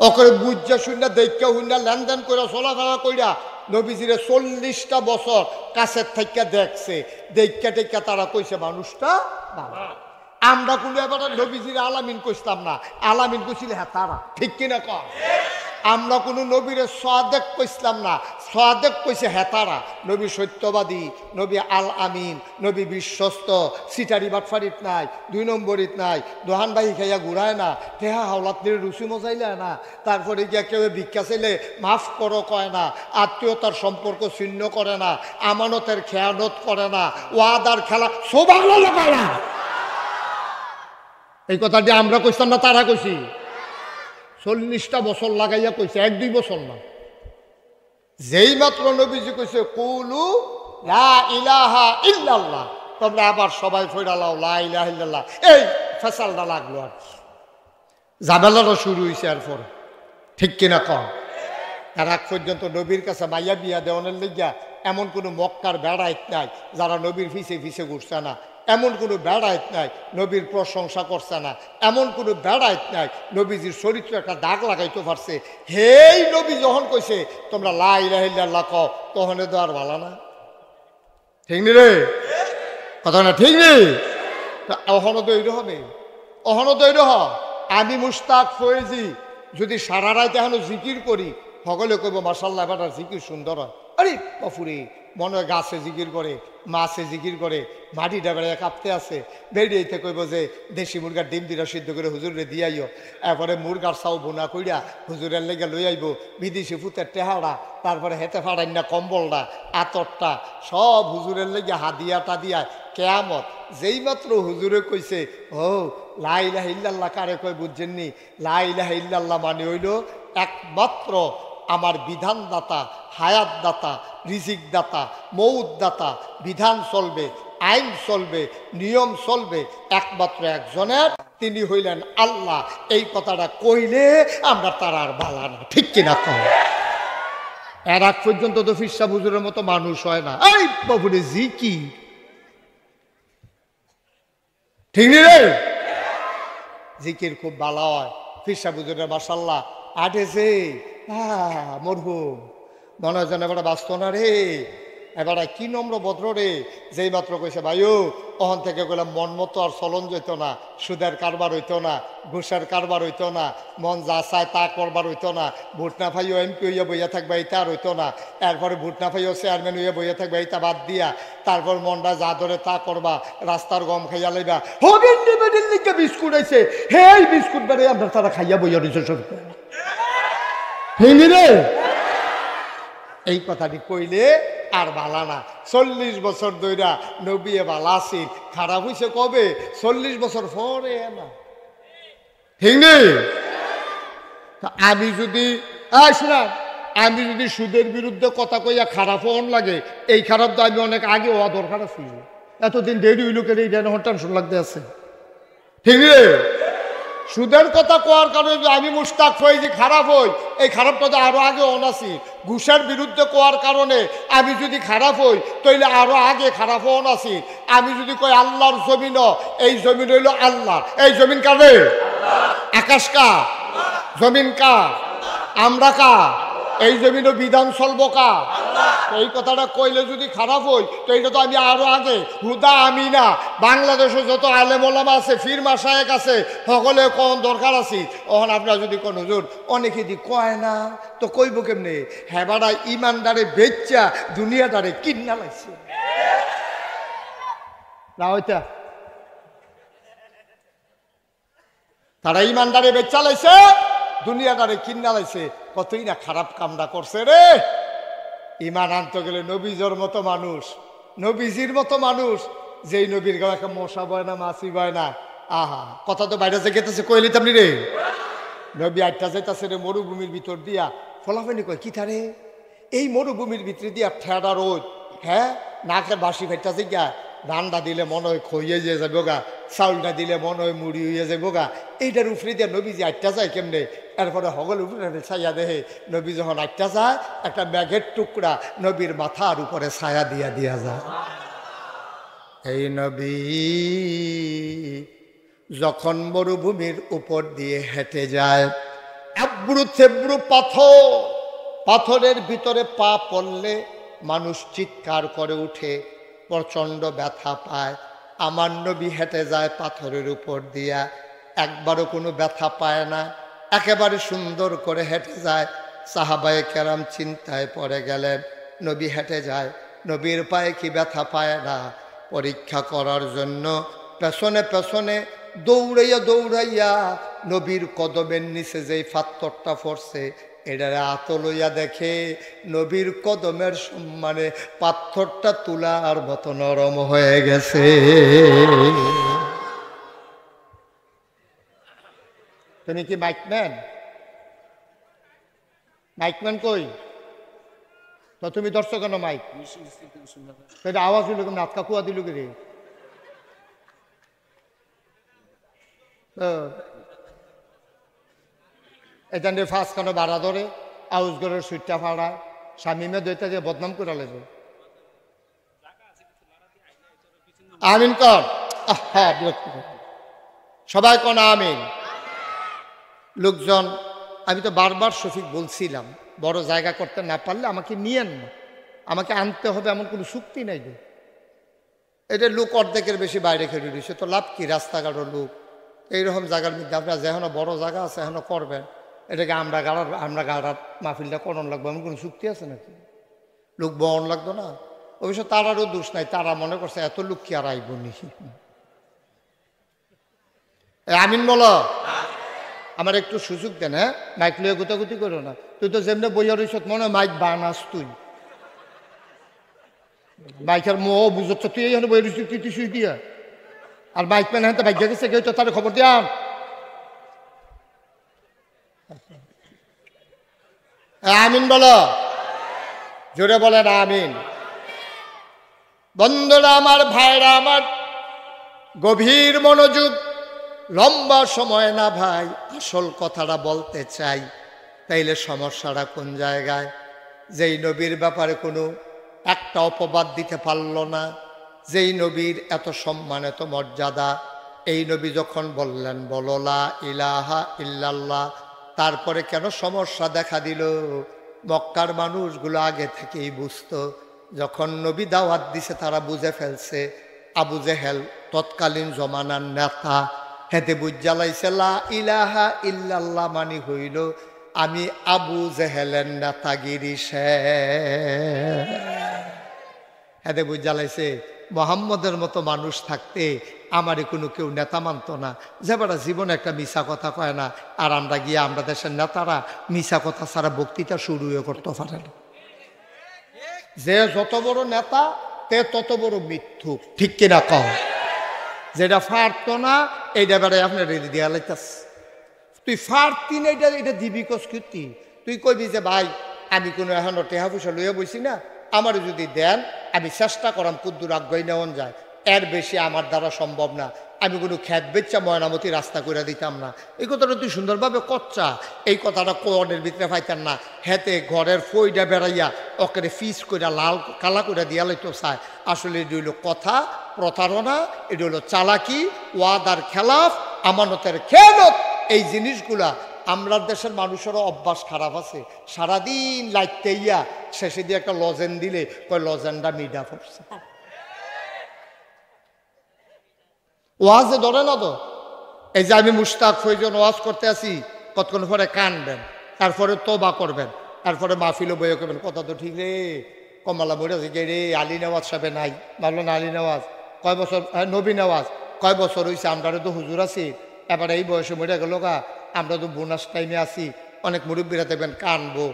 Speaker 1: ওকে বুঝা শুনলা দেখা শুনলা লেনদেন কইরা চলাফেরা কইরা নবীজিরে 40টা বছর কাছের থেকে দেখছে, দেখা টেকা তারা কইছে মানুষটা বালা। আমরা কোনো এবার নবীজির আলামিন কইতাম না, আলামিন কইছিল হ্যাঁ তারা। ঠিক কিনা কর? আমরা কোনো নবীরে সাদেক কইছিলাম না, সাদেক কইছে হ্যাঁ তারা। নবী সত্যবাদী, নবী আল আমিন, নবী বিশ্বস্ত, সিটারি বাটফারিত নাই, 2 নম্বরিত নাই, দোহান বাহি খাইয়া ঘুরায় না, টেহা হাওলাত নিয়ে রুচি মজাইলে না, তারপরে গিয়া কেউ ভিক্ষা চাইলে মাফ করো কয় না, আত্মীয়তার সম্পর্ক ছিন্ন করে না, আমানতের খেয়ানত করে না, ওয়াদার খেলা সুবহানাল্লাহ কয় না। এই কথাটি আমরা কইতাম না, তারা কইছি। 40টা বছর লাগাইয়া কইছে, 1-2 বছর না। যেই মাত্র নবীজি কইছে কুলু লা ইলাহা ইল্লাল্লাহ, তোমরা আবার সবাই ফইরালাও লা ইলাহা ইল্লাল্লাহ, এই ফেসালটা লাগলো আর ঝামেলাটা শুরু হয়েছে। এরপর ঠিক কিনা কম, তার আগ পর্যন্ত নবীর কাছে মাইয়া বিয়া দেওয়ানের লেগিয়া এমন কোনো মক্কার বেড়াইত নাই যারা নবীর ফিসে ফিসে ঘুরছে না, এমন কোনো বেড়াইত নাই নবীর প্রশংসা করছে না, এমন কোনো বেড়াইত নাই নবীজির চরিত্র একটা দাগ লাগাইতে পারছে। হেই নবী যখন কইছে তোমরা লা ইলাহা ইল্লাল্লাহ কও, তখন তো আর ভালো না। ঠিক নি রে কথা না? ঠিক নেই? অহনো দৈর হবে, অহনো দৈর হ। আমি মুশতাক ফয়েজি যদি সারা রাত এখনো জিকির করি, সকলে কইব মাশাআল্লাহ এবার জিকির সুন্দর হয়। আরে বাপুরে, মনে হয় গাছে জিকির করে, মাছে জিকির করে, মাটিটা বেড়ে কাঁপতে আছে, বেরিয়েতে কইব যে দেশি মুরগার ডিম দিরা সিদ্ধ করে হুজুরে দিয়াইও, এরপরে মুরগার চাও বোনা কইরা হুজুরের লেগে লই আইব, বিদেশি ফুতের টেহাড়া, তারপরে হেতে ফাড়াই না কম্বলটা, আতরটা সব হুজুরের লেগে হাদিয়া টাদিয়া। কেয়ামত যেই মাত্র হুজুরে কইছে ও লা ইলাহা ইল্লাল্লাহ কারে কয় বুঝছেননি? লা ইলাহা ইল্লাল্লাহ মানে হইল একমাত্র আমার বিধানদাতা, হায়াতদাতা, রিজিকদাতা, মৌতদাতা, বিধান চলবে, আইন চলবে, নিয়ম চলবে একমাত্র একজনের, তিনি হইলেন আল্লাহ। এই কথাটা কইলে আমরা তার আর বালা না। ঠিক কিনা কম? এর আগ পর্যন্ত তো ফিরসা হুজুরের মতো মানুষ হয় না। এই বাবুরে কি ঠিক নি রে? জিকির খুব ভালো হয়। ফিরসা হুজুরের মাশাআল্লাহ আটেছে মরহুম, মনে হয় যেন এবার বাঁচত না রে, এবার কি নম্র ভদ্র রে। যেই মাত্র কইছে ভাইও ওখান থেকে গেলাম মন মতো আর চলন যেত না, সুদের কারবার হইতো না, ঘুষের কারবার হইতো না, মন যা চায় তা করবার হইতো না, ভোট না পাইও এমপি হইয়া বইয়া থাকবে এইটা আর হইতো না, এরপরে ভোট না পাইও চেয়ারম্যান হইয়া বইয়া থাকবে এইটা বাদ দিয়া, তারপর মনটা যা ধরে তা করবা, রাস্তার গম খাইয়া লাইবা। হবেন লিখে বিস্কুট আইছে, হে বিস্কুট বেড়ে আমরা তারা খাইয়া বইয়া রয়েছে সব রে। এই কথাটি কইলে আর বালা না। 40 বছর ধইরা নবী বালা আছি, খারাপ হইছে কবে? 40 বছর পরে না। ঠিক নেই? আমি যদি শোনা, আমি যদি সুদের বিরুদ্ধে কথা কইয়া খারাপ হন লাগে, এই খারাপ তো আমি অনেক আগে হওয়া দরকার আছে। এতদিন দেরি হইল কেন এই টেনশন লাগতে আছে। ঠিক নেই? সুদের কথা কোয়ার কারণে আমি মুশতাক ফয়েজি খারাপ হই, এই খারাপটা তো আরো আগে অনাসি। ঘুষের বিরুদ্ধে কোয়ার কারণে আমি যদি খারাপ হই তাইলে আরো আগে খারাপ অনাসি। আমি যদি কই আল্লাহর জমিন, এই জমিন হইল আল্লাহ। এই জমিন কারে? আকাশ কা? জমিন কা? আমরা কা? এই জমিনও বিধান চলবো কা? এই কথাটা কইলে যদি খারাপ হই তো এইটা তো আমি আরো আগে হুদা আমি না। বাংলাদেশে যত আলেম ওলামা আছে, ফির মাশায়েখ আছে, সকলে কোন দরকার আছে। ওখানে আপনারা যদি কোন হুজুর অনেকে দি কয় না তো কইব কেমনে? হেবারা ইমানদারে বেচ্চা দুনিয়াদারে কিন্না লাগছে না হইতা, তারা ইমানদারে বেচ্চা লাইছে, দুনিয়াদারে কিন্না লাইছে। কতই না খারাপ কামটা করছে রে। ইমান আনতে গেলে নবীজর মতো মানুষ, নবীজির মতো মানুষ, যেই নবীর গায়ে মশা বয় না, মাছি বয় না। আহা, কথা তো বাইরে যে গেতেছে কইলি তেমনি রে। নবী আটটা যাইতাছে রে মরুভূমির ভিতর দিয়া, ফলাফানি কয় কি থারে এই মরুভূমির ভিতরে দিয়া ঠেডা রোদ, হ্যাঁ নাকের বাসি খাইতাছে গা, রান্না দিলে মনে হয় খইয়ে যে যাবো গা, চাউলটা দিলে মনে হয় মুড়ি হইয়া যাবো গা। এইটার উপরে দিয়া নবী যে আটটা যায় কেমনে? এরপরে হগল উপরে ছায়া দেহে নবী যখন আটটা যায়, একটা ব্যাগের টুকরা নবীর মাথার উপরে ছায়া দিয়া দিয়া যায়। এই নবী যখন মরুভূমির উপর দিয়ে হেঁটে যায়, এবড়ু থেবড়ু পাথর, পাথরের ভিতরে পা পড়লে মানুষ চিৎকার করে উঠে, প্রচণ্ড ব্যথা পায়। আমার নবী হেঁটে যায় পাথরের উপর দিয়া, একবারও কোনো ব্যথা পায় না, একেবারে সুন্দর করে হেঁটে যায়। সাহাবায়ে কেরাম চিন্তায় পড়ে গেলেন, নবী হেঁটে যায়, নবীর পায়ে কি ব্যথা পায় না? পরীক্ষা করার জন্য পেছনে পেছনে দৌড়াইয়া দৌড়াইয়া নবীর কদমের নিচে যেই পাথরটা পড়ছে, এটারে হাতে লইয়া দেখে নবীর কদমের সম্মানে পাথরটা তুলার মতো নরম হয়ে গেছে। তুমি কি মাইকম্যান? মাইকম্যান কই? তো তুমি ধরছো কেন মাইক? সেটা আওয়াজ হইল কেমন? আটকা কুয়া দিল রে। এটা নিয়ে ফাঁস কেন বাড়া ধরে আউসগড়ের সুইটটা ফাড়ায় স্বামীমে দইটা দিয়ে বদনাম করে লেগে। আমিন কর। হ্যাঁ, বিরক্ত সবাই কোন আমিন। লোকজন, আমি তো বারবার শফিক বলছিলাম বড় জায়গা করতে না পারলে আমাকে নিয়েন না, আমাকে আনতে হবে এমন কোনো চুক্তি নাই। এটা লোক অর্ধেকের বেশি বাইরে খেলে দিচ্ছে, তো লাভ কি? রাস্তাঘাটের লোক এইরকম জায়গার মধ্যে আপনার যেখানে বড় জায়গা আছে এখনো করবেন, এটাকে আমরা গাড়ার মাহফিলটা করণ লাগবো এমন কোনো চুক্তি আছে নাকি? লোক বহন লাগতো না। অবশ্য তারারও দোষ নাই, তারা মনে করছে এত লোক কি আর আইব নি। আমিন বলো। আমার একটু সুযোগ দেন। হ্যাঁ, মাইক লিয়ে গুতাগুতি করো না। তুই তো যেমনি বইয়া রইস মনে মাইক বানাস তুই, মাইকের মোহ বুঝছ তুই এইখানে বই রইস তুই শুই দিয়া, আর মাইক পেন হ্যাঁ ভাগ্য গেছে কেউ তো তার খবর দিয়াম। আমিন বলো, জোরে বলেন আমিন। বন্ধুরা আমার, ভাইরা আমার, গভীর মনোযোগ, লম্বা সময় না ভাই, আসল কথাটা বলতে চাই। তাইলে সমস্যাটা কোন জায়গায়? যেই নবীর ব্যাপারে কোনো একটা অপবাদ দিতে পারল না, যেই নবীর এত সম্মান এত মর্যাদা, এই নবী যখন বললেন বলো লা ইলাহা ইল্লাল্লাহ, তারপরে কেন সমস্যা দেখা দিল? মক্কার মানুষগুলো আগে থেকেই বুঝতো, যখন নবী দাওয়াত দিছে তারা বুঝে ফেলছে। আবু জেহেল তৎকালীন জমানার নেতা, হেতে বুঝালাইছে লা ইলাহা ইল্লাল্লাহ মানি হইল আমি আবু জেহেলের নেতাগিরি শেষ। হেতে বুঝালাইছে মোহাম্মদের মতো মানুষ থাকতে আমারই কোনো কেউ নেতা মানত না, যে বেটা জীবনে একটা মিশা কথা কয় না। আর আমরা গিয়ে আমরা দেশের নেতারা মিশা কথা ছাড়া বক্তৃতা শুরুও করতে পারে না। যে যত বড় নেতা তে তত বড় মিথ্যু, ঠিক কিনা কও? যেটা ফারতো না এইটা বেড়াই আপনার রেডি দিয়া লাইতাস। তুই ফারতি না, এটা দিবি কস্কৃতি। তুই কইবি যে ভাই আমি কোনো এখনো টেহা পয়সা লইয়া বইছি না, আমার যদি দেন আমি চেষ্টা করাম কুদ্দুর আগ্রহী নেওয়ান যায়, এর বেশি আমার দ্বারা সম্ভব না। আমি কোনো খ্যাত বেচ্চা ময়নামতি রাস্তা করে দিতাম না। এই কথাটা তুই সুন্দরভাবে কচ্চা, এই কথাটা কোনের ভিতরে পাইতেন না। হেতে ঘরের ফইটা বেড়াইয়া ওকে ফিস করে লাল কালা করে দিয়া লইতো চায়। আসলে এটি হইল কথা প্রতারণা, এটি হলো চালাকি, ওয়াদার খেলাফ, আমানতের খেয়ানত। এই জিনিসগুলা আমরা দেশের মানুষেরও অভ্যাস খারাপ আছে। সারাদিন লাইতে ইয়া শেষে দিয়ে একটা লজেন দিলে কয় লজেনটা মিডা পড়ছে। ওয়াজে ধরে না তো। এই যে আমি মুশতাক ফৈজন ওয়াজ করতে আসি, কতক্ষণ পরে কানবেন, তারপরে তোবা করবেন, তারপরে মাহফিলও বইয়ে করবেন। কথা তো ঠিক রে, কমলা বই আছে কে রে? আলী নেওয়াজ সাহেব নাই, ভাবলো না আলী নেওয়াজ কয় বছর, নবী নেওয়াজ কয় বছর হয়েছে? আমরা তো হুজুর আছি, এবার এই বয়সে মরে গেল গা, আমরা তো বোনাস টাইমে আছি। অনেক মুরব্বীরা দেখবেন কানবো,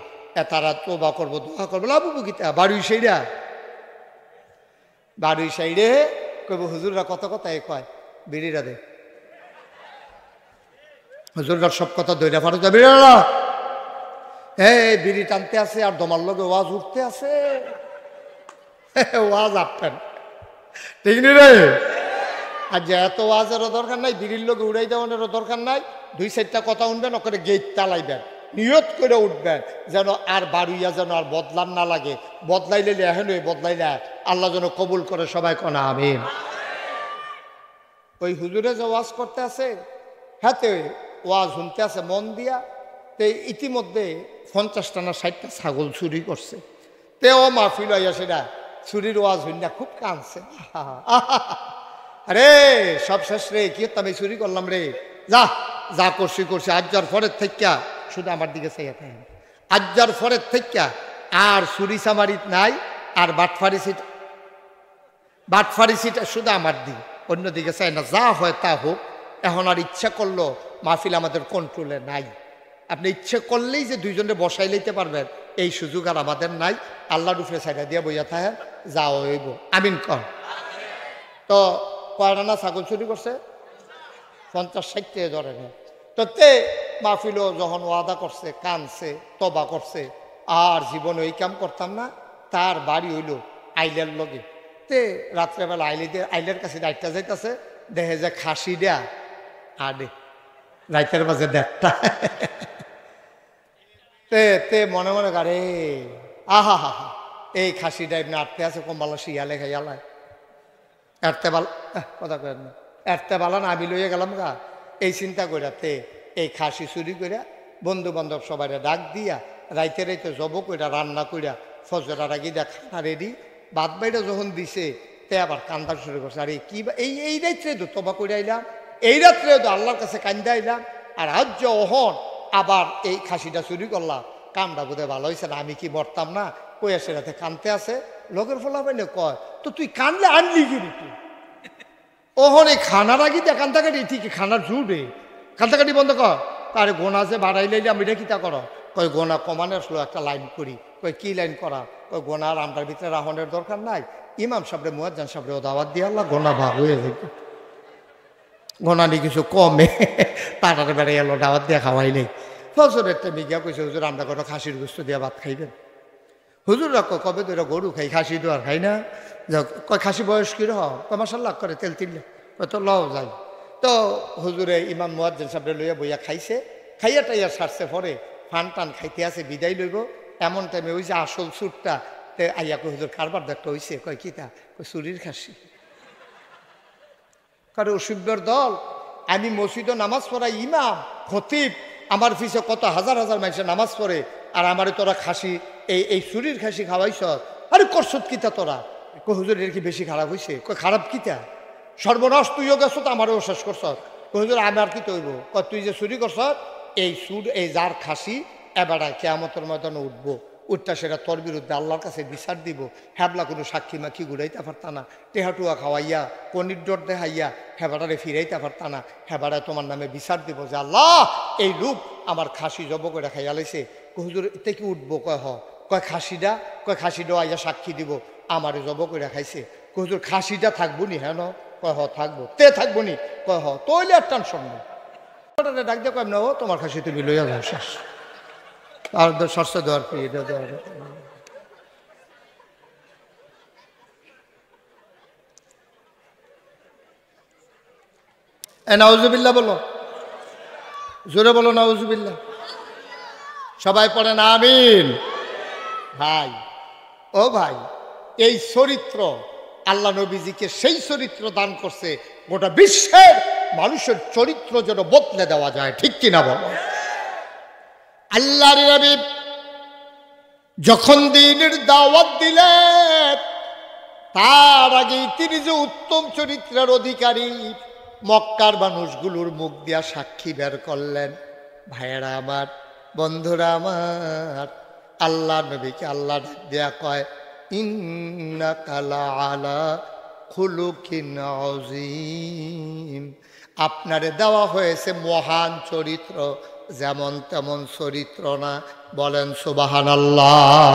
Speaker 1: তারা তোবা করবো, দোয়া করবো, লাভ গীতা বাড়ি সাইডা বাড়ি সাইডে কইব হুজুররা কত কথা এ কয় বিড়িরা দে, হুজুররা সব কথা দইরা ফাটে যাবে। এই বিড়ি টানতে আছে আর দমার লগে ওয়াজ উঠতে আছে, ওয়াজ আপেন ঠিক নি রে? আর যে এত ওয়াজেরও দরকার নাই, বিড়ির লোকে উড়াই দেওয়ানেরও দরকার নাই। দুই চারটা কথা উঠবেন, ওখানে গেট চালাইবেন, নিয়ত করে উঠবেন যেন আর বাড়ুইয়া যেন আর বদলান না লাগে। বদলাইলে এখন বদলাইলে আল্লাহ যেন কবুল করে, সবাই কনা আমিন। ওই হুজুরে যে ওয়াজ করতে আছে, হাতে ওয়াজ শুনতে আছে মন দিয়া। তে ইতিমধ্যে 50টা না 60টা ছাগল চুরি করছে। তেও মাহফিল হইয়া সেটা চুরির ওয়াজ হইনা খুব কাঁদছে। আরে সব শেষ রে, কি আমি চুরি করলাম রে, যা যা করছি করছি। আজ্জার ফরের থেকে শুধু আমার দিকে চাইয়া থাকেন, আজ্জার ফরের থেকে আর চুরি চামারিত নাই, আর বাটফারিসিটা শুধু আমার দিক, অন্যদিকে চাই না। যা হয় তা হোক, এখন আর ইচ্ছা করলো মাহফিল আমাদের কন্ট্রোলে নাই। আপনি ইচ্ছে করলেই যে দুইজনে বসাই লইতে পারবেন এই সুযোগ আর আমাদের নাই। আল্লাহর উপরে সাইডা দিয়া বইয়া থাকেন, যা হইব আমিন কর। তো কয়রানা ছাগল চুরি করছে, 50-60 ধরে নেই। তো তে মাহফিলও যখন ওয়াদা করছে, কানছে, তবা করছে, আর জীবনে ওই কাম করতাম না, তার বাড়ি হইল আইলার লগে। তে রাত্রেবেলা আইলের কাছে রাইটটা যাইতেছে, দেখে যে খাসি দেয়া আডে রাইতের মাঝে দেড়টা। তে মনে মনে গাড়ে আহা হা হা, এই খাসি ডাইব না আটতে আছে কম্বালা শিয়ালে খাইয়ালায় এরতে বালা কথা কয় না, এরতে বালা না আমি লইয়া গেলাম গা। এই চিন্তা কইরা তে এই খাসি চুরি কইরা বন্ধু বান্ধব সবাই ডাক দিয়া রাইতে রাইতে জব কইরা রান্না কইরা ফজরার আগে দিয়া খানা রেডি। বাদ বাইরে যখন দিছে তে আবার কান্দা শুরু করছে, আরে কি এই রাত্রে তো তবা করে আইলাম, এই রাত্রে তো আল্লাহর কাছে কান্দা আইলাম, আর আজ যে অহন আবার এই খাসিটা চুরি করলাম, কামটা বোধহয় ভালো হয়েছে না, আমি কি মরতাম না। কই আসে রাতে কানতে আছে, লোকের ফলা পাইলে কয় তো তুই কানলে আনলি কি তুই ওহন এই খানার আগে দেখ কান্তাকাটি ঠিক খানার জুড়ে কান্তাকাটি বন্ধ কর। তারে গোনা যে বাড়াই লাইলে আমি এটা কিতা করো, কয় গোনা কমানোর স্লো একটা লাইন করি। কয় কি লাইন করা, কয় গোনার আমটার ভিতরে রাহনের দরকার নাই, ইমাম সাহেবরে মুয়াজ্জিন সাহেবরে দাওয়াত দিয়ে আল্লাহ গোনা ভাগ হয়ে যাবে, গোনা নিয়ে কিছু কমে তাড়াতাড়ি বেড়ে এলো দাওয়াত দিয়ে খাওয়াইলেই। ফজরের টাইমে গিয়া কইছে হুজুর আমরা কোনো খাসির গোস্ত দিয়ে ভাত খাইবেন। হুজুররা কবে তো এটা গরু খাই, খাসি তো আর খাই না। কয় খাসি বয়স কি রহ, কয় মাসাল্লাহ করে তেল তিলে, কয় তো লও যাই। তো হুজুরে ইমাম মুয়াজ্জিন সাহেবরে লইয়া বইয়া খাইছে, খাইয়া টাইয়া সারছে পরে ফান টান খাইতে আছে বিদায় লইব। এমন টাইমে ওই যে আসল সুরটা আইয়া কই হুজুর কারবার দেখতে হইছে, কয় কিতা, কয় চুরির খাসি। কারো অসুবিধার দল, আমি মসজিদে নামাজ পড়াই ইমাম খতিব, আমার পিছে কত হাজার হাজার মানুষের নামাজ পড়ে, আর আমারে তোরা খাসি এই চুরির খাসি খাওয়াইছ, আরে করছত কিতা তোরা। কই হুজুর এর কি বেশি খারাপ হয়েছে, কই খারাপ কিতা, সর্বনাশ তুইও গেছ তো আমারও শেষ করছ। কই হুজুর আমি আর কি তৈব, কয় তুই যে চুরি করছ এই সুর এই যার খাসি এবারায় কেয়ামতের ময়দানে উঠবো, উঠটা সেটা তোর বিরুদ্ধে আল্লাহর কাছে বিচার দিব। হ্যাবলা কোনো সাক্ষী মাখি ঘুরাইতে পারতা না, টেহাটুয়া খাওয়াইয়া কনির ডর দেখাইয়া হেবাটারে ফিরাইতে পারতা না, হেবাটায় তোমার নামে বিচার দিব যে আল্লাহ এই লোক আমার খাসি জব করে খাইয়া লাইছে। হুজুর এতে কি উঠবো, কয় হ, কয় খাসিটা, কয় খাসিটাও আইয়া সাক্ষী দিব আমারে জব করে খাইছে। হুজুর খাসিটা থাকবো নি, হ্যাঁ ন, কয় হ থাকবো, তে থাকবো নি, কয় হ, তৈলে আর টেনশন নেই। ডাক দিয়ে কয় না ও তোমার খাসি তুমি লইয়া যাও শেষ, আর সরষে দেওয়ার কি এটা দেওয়ার। নাউজুবিল্লাহ বলো, জোরে বলো নাউজুবিল্লাহ, সবাই পড়েন আমিন। ভাই ও ভাই, এই চরিত্র আল্লাহ নবীজিকে সেই চরিত্র দান করছে গোটা বিশ্বের মানুষের চরিত্র যেন বদলে দেওয়া যায়, ঠিক কিনা বলো। আল্লাহর নবী যখন দ্বীনের দাওয়াত দিলেন, তার আগে তিনি যে উত্তম চরিত্রের অধিকারী মক্কার মানুষগুলোর মুখ দিয়া সাক্ষী বের করলেন। ভাইয়েরা আমার, বন্ধুরা আমার, আল্লাহ নবীকে আল্লাহ দেয়া কয় ইন্নাকা লাআলা খুলুকিন আযীম, আপনারে দেওয়া হয়েছে মহান চরিত্র, যেমন তেমন চরিত্র না, বলেন সুবহানাল্লাহ।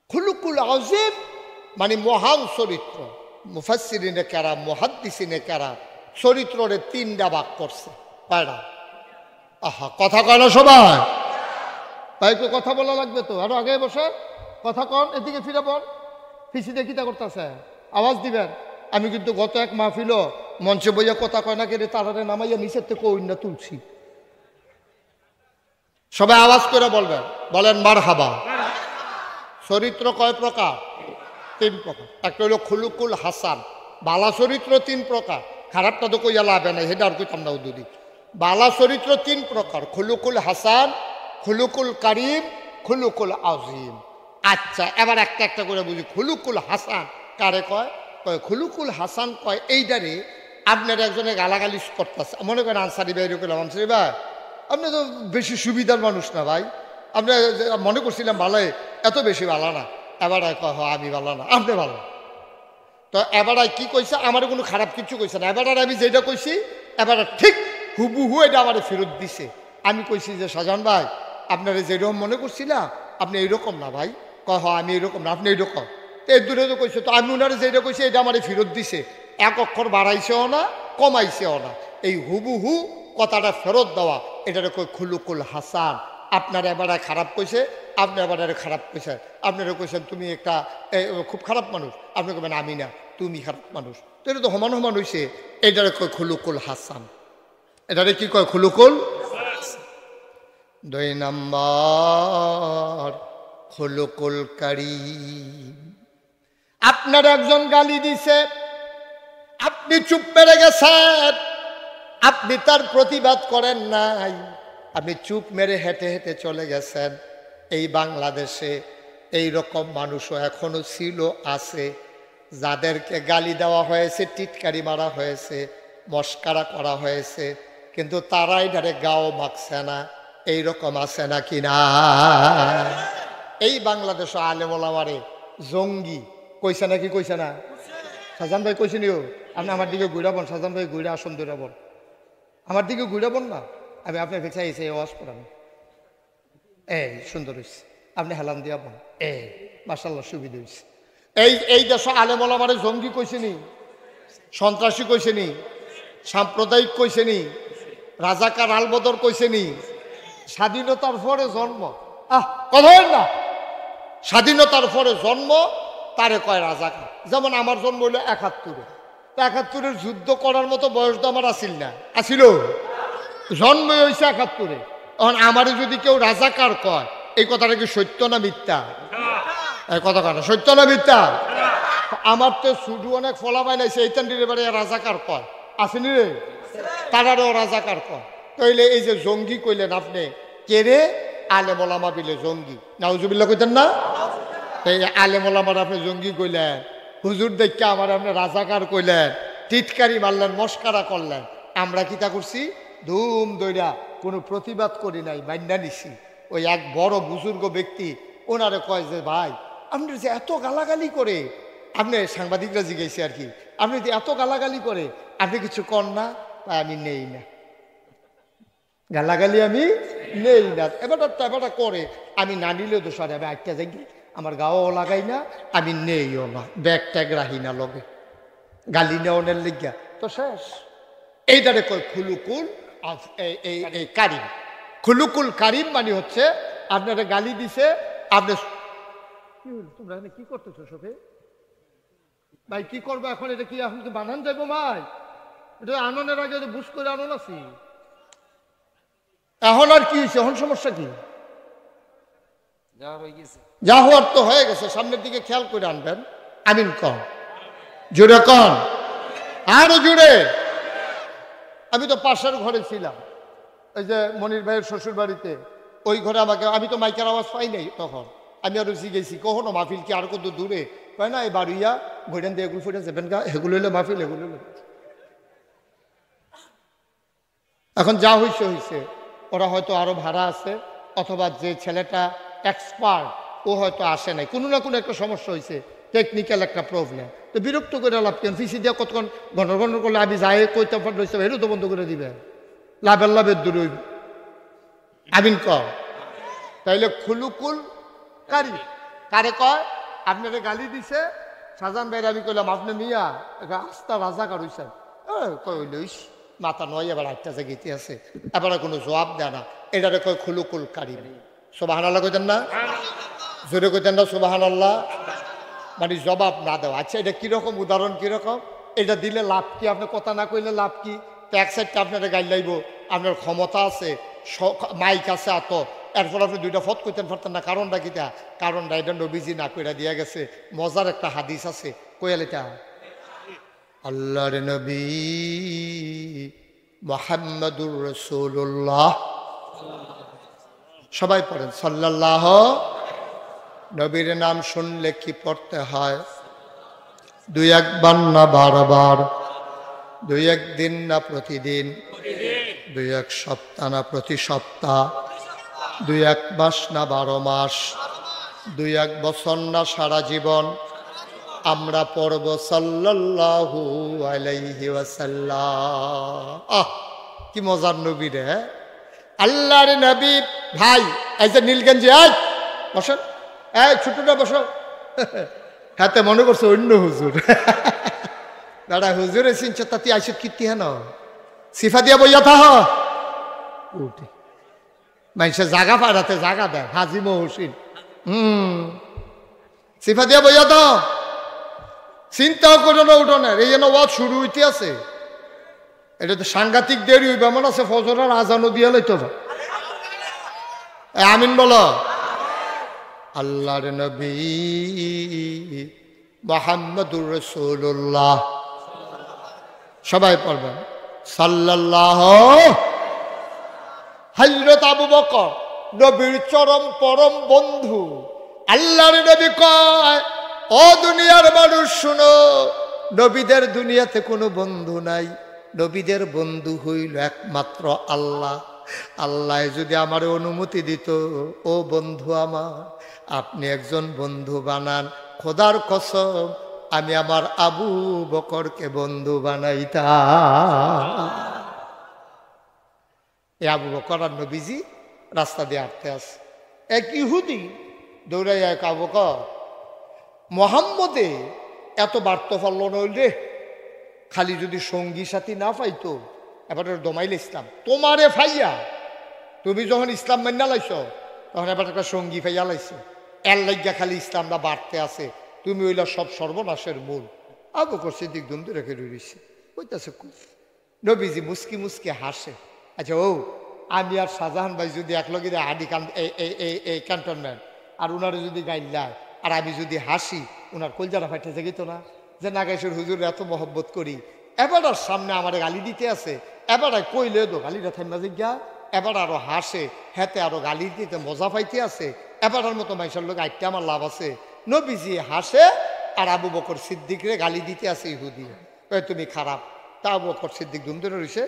Speaker 1: খুলুকুল আযীম মানে মহান চরিত্র। মুফাসসিরিনে কেরাম, মুহাদ্দিসিনে কেরাম চরিত্ররে তিনটা ভাগ করছে। কয়টা? আহা, কথা কয় না সবাই, তাই তো কথা বলা লাগবে তো, আরো আগে বসে কথা কন, এদিকে ফিরে বল, পিছিয়ে কিতা করতেছে আওয়াজ দিবেন। আমি কিন্তু গত এক মাহফিল মঞ্চে বইয়া কথা কয় না কেড়ে তারারে নামাইয়া নিচের থেকে ওইনা তুলছি। সবাই আওয়াজ করে বলবেন, বলেন মারহাবা। চরিত্র কয় প্রকার? তিন প্রকার। একটা হলো খুলুকুল হাসান, বালা চরিত্র তিন প্রকার, খারাপটা তো কইয়া লাভে নাই, সেটা আর কইতাম না উদ্দুরি। বালা চরিত্র তিন প্রকার, খুলুকুল হাসান, খুলুকুল কারিম, খুলুকুল আযীম। আচ্ছা, এবার একটা একটা করে বুঝি। খুলুকুল হাসান কারে কয়? কয় খুলুকুল হাসান কয় এইটারে আপনার একজনে গালাগালি করতেছে, মনে করেন আনসারি ভাই, এরকম আনসারি ভাই আপনি তো বেশি সুবিধার মানুষ না ভাই, আপনি মনে করছিলাম ভালো, এত বেশি ভালো না। এবার কয় হ আমি ভালো না, আপনি ভালো। তো এবার কি কইছে, আমার কোনো খারাপ কিছু কইছে না। এবার আমি যেটা কইছি এবার ঠিক হুবহু এটা আমার ফেরত দিছে। আমি কইছি যে শাহজাহান ভাই আপনারা যেরকম মনে করছিলাম আপনি এইরকম না ভাই। কয় হ আমি এইরকম না, আপনি এইরকম। তো এর দূরে তো কইছে, তো আমি ওনারা যেটা কইছি এটা আমার ফেরত দিছে, এক অক্ষর বাড়াইছেও না কমাইছেও না। এই হুবহু কথাটা ফেরত দেওয়া, এটারে কই খুলুকুল হাসান। আপনার এবারে খারাপ কইছে, আপনি এবারে খারাপ কইছে, আপনারা কইছেন তুমি একটা খুব খারাপ মানুষ, আপনি কবেন আমি না, তুমি খারাপ মানুষ। তো এটা তো সমান সমান হয়েছে। এটারে কয় খুলুকুল হাসান। এটারে কি কয়? খুলুকুল। 2 নম্বর খুলুকুল কারীম। আপনার একজন গালি দিছে, আপনি চুপ মেরে গেছেন, আপনি তার প্রতিবাদ করেন নাই, আপনি চুপ মেরে হেঁটে হেঁটে চলে গেছেন। এই বাংলাদেশে এই রকম মানুষও এখনো ছিল, আছে, যাদেরকে গালি দেওয়া হয়েছে, টিটকারি মারা হয়েছে, মস্কারা করা হয়েছে, কিন্তু তারাই ডারে গাও মাখছে না। এইরকম আছে নাকি না? এই বাংলাদেশ আলেম ওলামারে জঙ্গি কইছে নাকি কইছে না? শাহজাহান ভাই কইছে নিও। আপনি আমার দিকে ঘুরাবন, শাহজাহান ভাই ঘুরে আসন দৌড়াবন, আমার দিকে ঘুরাবন না, আমি আপনার কাছে এসে ওয়াজ করাবো। এই সুন্দর হয়েছে, আপনি হেলান দিয়া বন, মাশাআল্লাহ সুবিধা হয়েছে। এই দেশ আলেম ওলামারে জঙ্গি কইছে নি, সন্ত্রাসী কইছে নি, সাম্প্রদায়িক কইছে নি, রাজাকার আলবদর কইছে নি। স্বাধীনতার পরে জন্ম, কথা হয় না, স্বাধীনতার পরে জন্ম তারে কয় রাজাকার। যেমন আমার জন্ম হইলো 71-এ, 71-এর যুদ্ধ করার মতো বয়স তো আমার আসিল না, আসিল, জন্ম হয়েছে 71-এ। এখন আমারে যদি কেউ রাজাকার কয়, এই কথাটা কি সত্য না মিথ্যা? এই কথা কেন সত্য না মিথ্যা? আমার তো শুধু অনেক ফলা বাইনাইছে, এই তান্ডির এবারে রাজাকার কয়, আসেনি রে, তারারও রাজাকার কয়। তাইলে এই যে জঙ্গি কইলেন আপনি, কে রে? আলেম ওলামা বিলে জঙ্গি। নাউজুবিল্লাহ কইতেন না? এই আলেম ওলামার আপনি জঙ্গি কইলেন, হুজুর দেখে আমার আপনি রাজাকার কইলেন, টিটকারি মারলেন, মস্কারা করলেন। আমরা কিতা করছি? ধুম দইরা কোনো প্রতিবাদ করি নাই, মাইন্না নিছি। ওই এক বড় বুজুর্গ ব্যক্তি ওনারে কয় যে ভাই আপনি যে এত গালাগালি করে, আপনি সাংবাদিকরা জিজ্ঞাসা আর কি, আপনি যে এত গালাগালি করে আপনি কিছু কর না? আমি নেই না গালাগালি, আমি নেই না। এবারটা করে আমি না নিলেও তো সরে, আমি একটা যাই, আমার গাও লাগাই না, আমি নেইও না, ব্যাগ ট্যাগ রাহি না লগে, গালি নেওয়ানের লিগা তো শেষ। এইটারে কয় খুলুকুল এই কারিম। খুলুকুল কারিম মানে হচ্ছে আপনারা গালি দিছে, আপনি তোমরা এখানে কি করতেছো সবে ভাই? কি করবো এখন? এটা কি এখন কি বানান যাবো ভাই? এটা আননের আগে বুঝ করে আনন আছি, এখন আর কি হয়েছে? এখন সমস্যা কি? যা হওয়ার তো হয়ে গেছে, সামনের দিকে খেয়াল করে আনবেন। আমিন কন, জোরে কন, আরো জোরে। আমি তো পাশের ঘরে ছিলাম, ওই যে মনির ভাইয়ের শ্বশুর বাড়িতে, ওই ঘরে আমাকে, আমি তো মাইকের আওয়াজ পাই নাই তখন, আমি আরো জিগেছি কখনো মাহফিল কি আর কত দূরে? হয় না, এই বাড়িয়া ঘুরেন দিয়ে এগুলো ফুটে যাবেন গা, এগুলো হইলে মাহফিল, এগুলো হইলে। এখন যা হয়েছে হয়েছে, ওরা হয়তো আরো ভাড়া আছে, অথবা যে ছেলেটা এক্সপার্ট ও হয়তো আসে নাই, কোনো না কোনো একটা সমস্যা হয়েছে, টেকনিক্যাল একটা প্রবলেম। তো বিরক্ত করে লাভ কেন? ফিসি দিয়ে কতক্ষণ ঘন ঘন করলে আমি যাই কইতে রয়েছে, এরও তো বন্ধ করে দিবে, লাভের দূর হইব। আমিন কর। তাইলে খুলুকুল কারি কারে কয়? আপনারা গালি দিছে, শাহজাহান ভাইয়ের আমি কইলাম আপনি মিয়া আস্তা রাজাকার হইছেন, কইলইস মাথা নয়, এবার একটা জায়গাতে আছে, এবার কোনো জবাব দেয় না। এটারে কয় খুলুকুল কারি। সুবহানাল্লাহ কইতেন না? জোরে কইতেন না সুবহানাল্লাহ? মানে জবাব না দেওয়া। আচ্ছা, এটা কিরকম উদাহরণ? কিরকম এটা দিলে লাভ কি? আপনি কথা না কইলে লাভ কি? তো এক সাইডটা আপনারা গাইল লাইব, আপনার ক্ষমতা আছে, মাইক আছে, এত, এরপর আপনি দুইটা ফত কইতেন পারতেন না। কারণটা কিটা? কারণটা এটা নবীজি না কইরা দিয়া গেছে। মজার একটা হাদিস আছে, কইয়াল এটা আল্লাহর নবী মুহাম্মাদুর রাসূলুল্লাহ, সবাই পড়েন সাল্লাল্লাহু। নবীর নাম শুনলে কি পড়তে হয়? 2-1 বার না 12 বার? 2-1 দিন না প্রতিদিন? 2-1 সপ্তাহ না প্রতি সপ্তাহ? 2-1 মাস না 12 মাস? 2-1 বছর না সারা জীবন? আমরা পড়ব সাল্লাল্লাহু আলাইহি ওয়াসাল্লাম। কি মজার নবী রে, আল্লাহর নবী। ভাই এই যে নীলগঞ্জে, আয় বসেন, এই ছোটটা বসো। হাতে মনে করছে অন্য হুজুর, দাদা হুজুরে চিনছ, তাতে আইসত কীর্তি হেন সিফা দিয়া বইয়া থাহ উঠে। মানুষের জাগা পাড়াতে জাগা দেয় হাজি মহসিন সিফা দিয়া বইয়া তো চিন্তাও করে না উঠোনের এই যেন ওয়াজ শুরু হইতে আছে এটা তো সাংঘাতিক দেরি হইবে এমন আছে ফজরের আজানও দিয়া লইতো আমিন বলো আল্লাহর নবী মুহাম্মদুর রাসূলুল্লাহ সবাই পড়বেন সাল্লাল্লাহু হযরত আবু বকর নবীর চরম পরম বন্ধু আল্লাহর নবী কয় ও দুনিয়ার মানুষ শুনো নবীদের দুনিয়াতে কোনো বন্ধু নাই নবীদের বন্ধু হইল একমাত্র আল্লাহ আল্লাহ যদি আমার অনুমতি দিত ও বন্ধু আমার আপনি একজন বন্ধু বানান খোদার কসম আমি আমার আবু বকরকে বন্ধু বানাইতাম এই আবু বকর আর নবীজি রাস্তা দিয়ে হাঁটতে আসে এক ইহুদি দৌড়াই এক আবু বকর মোহাম্মদে এত বাড়তে পারল নইলে খালি যদি সঙ্গী সাথী না পাইতো এবার দমাইলে ইসলাম তোমারে ফাইয়া তুমি যখন ইসলাম মান্না লাইছ তখন এবার একটা সঙ্গী ফাইয়া লাইছে এর লাগিয়া খালি ইসলামটা বাড়তে আছে তুমি ওইলা সব সর্বনাশের মূল আবু বকর সিদ্দিক দুমদু রেখে রয়েছে কইতাছে নবীজি মুস্কি মুস্কি হাসে আচ্ছা ও আমি আর শাহজাহান ভাই যদি একলগে হাডি এই ক্যান্টনমেন্ট আর উনারে যদি গাইল্লায় আর আমি যদি হাসি উনার কলজারা ফাইটে জেগিত না যে নাগেশ্বর হুজুর এত মহব্বত করি এবার আর সামনে আমার গালি দিতে আছে এবার কইলে তো গালিটা থাইমা জিজ্ঞা এবার আরো হাসে হেতে আরো গালি দিতে মজা পাইতে আছে এবার মতো মাইসের লোক আইতে আমার লাভ আছে নবীজি হাসে আর আবু বকর সিদ্দিকরে গালি দিতে আছে ইহুদি তুমি খারাপ তা আবু বকর সিদ্দিক দুমদুরে রইছে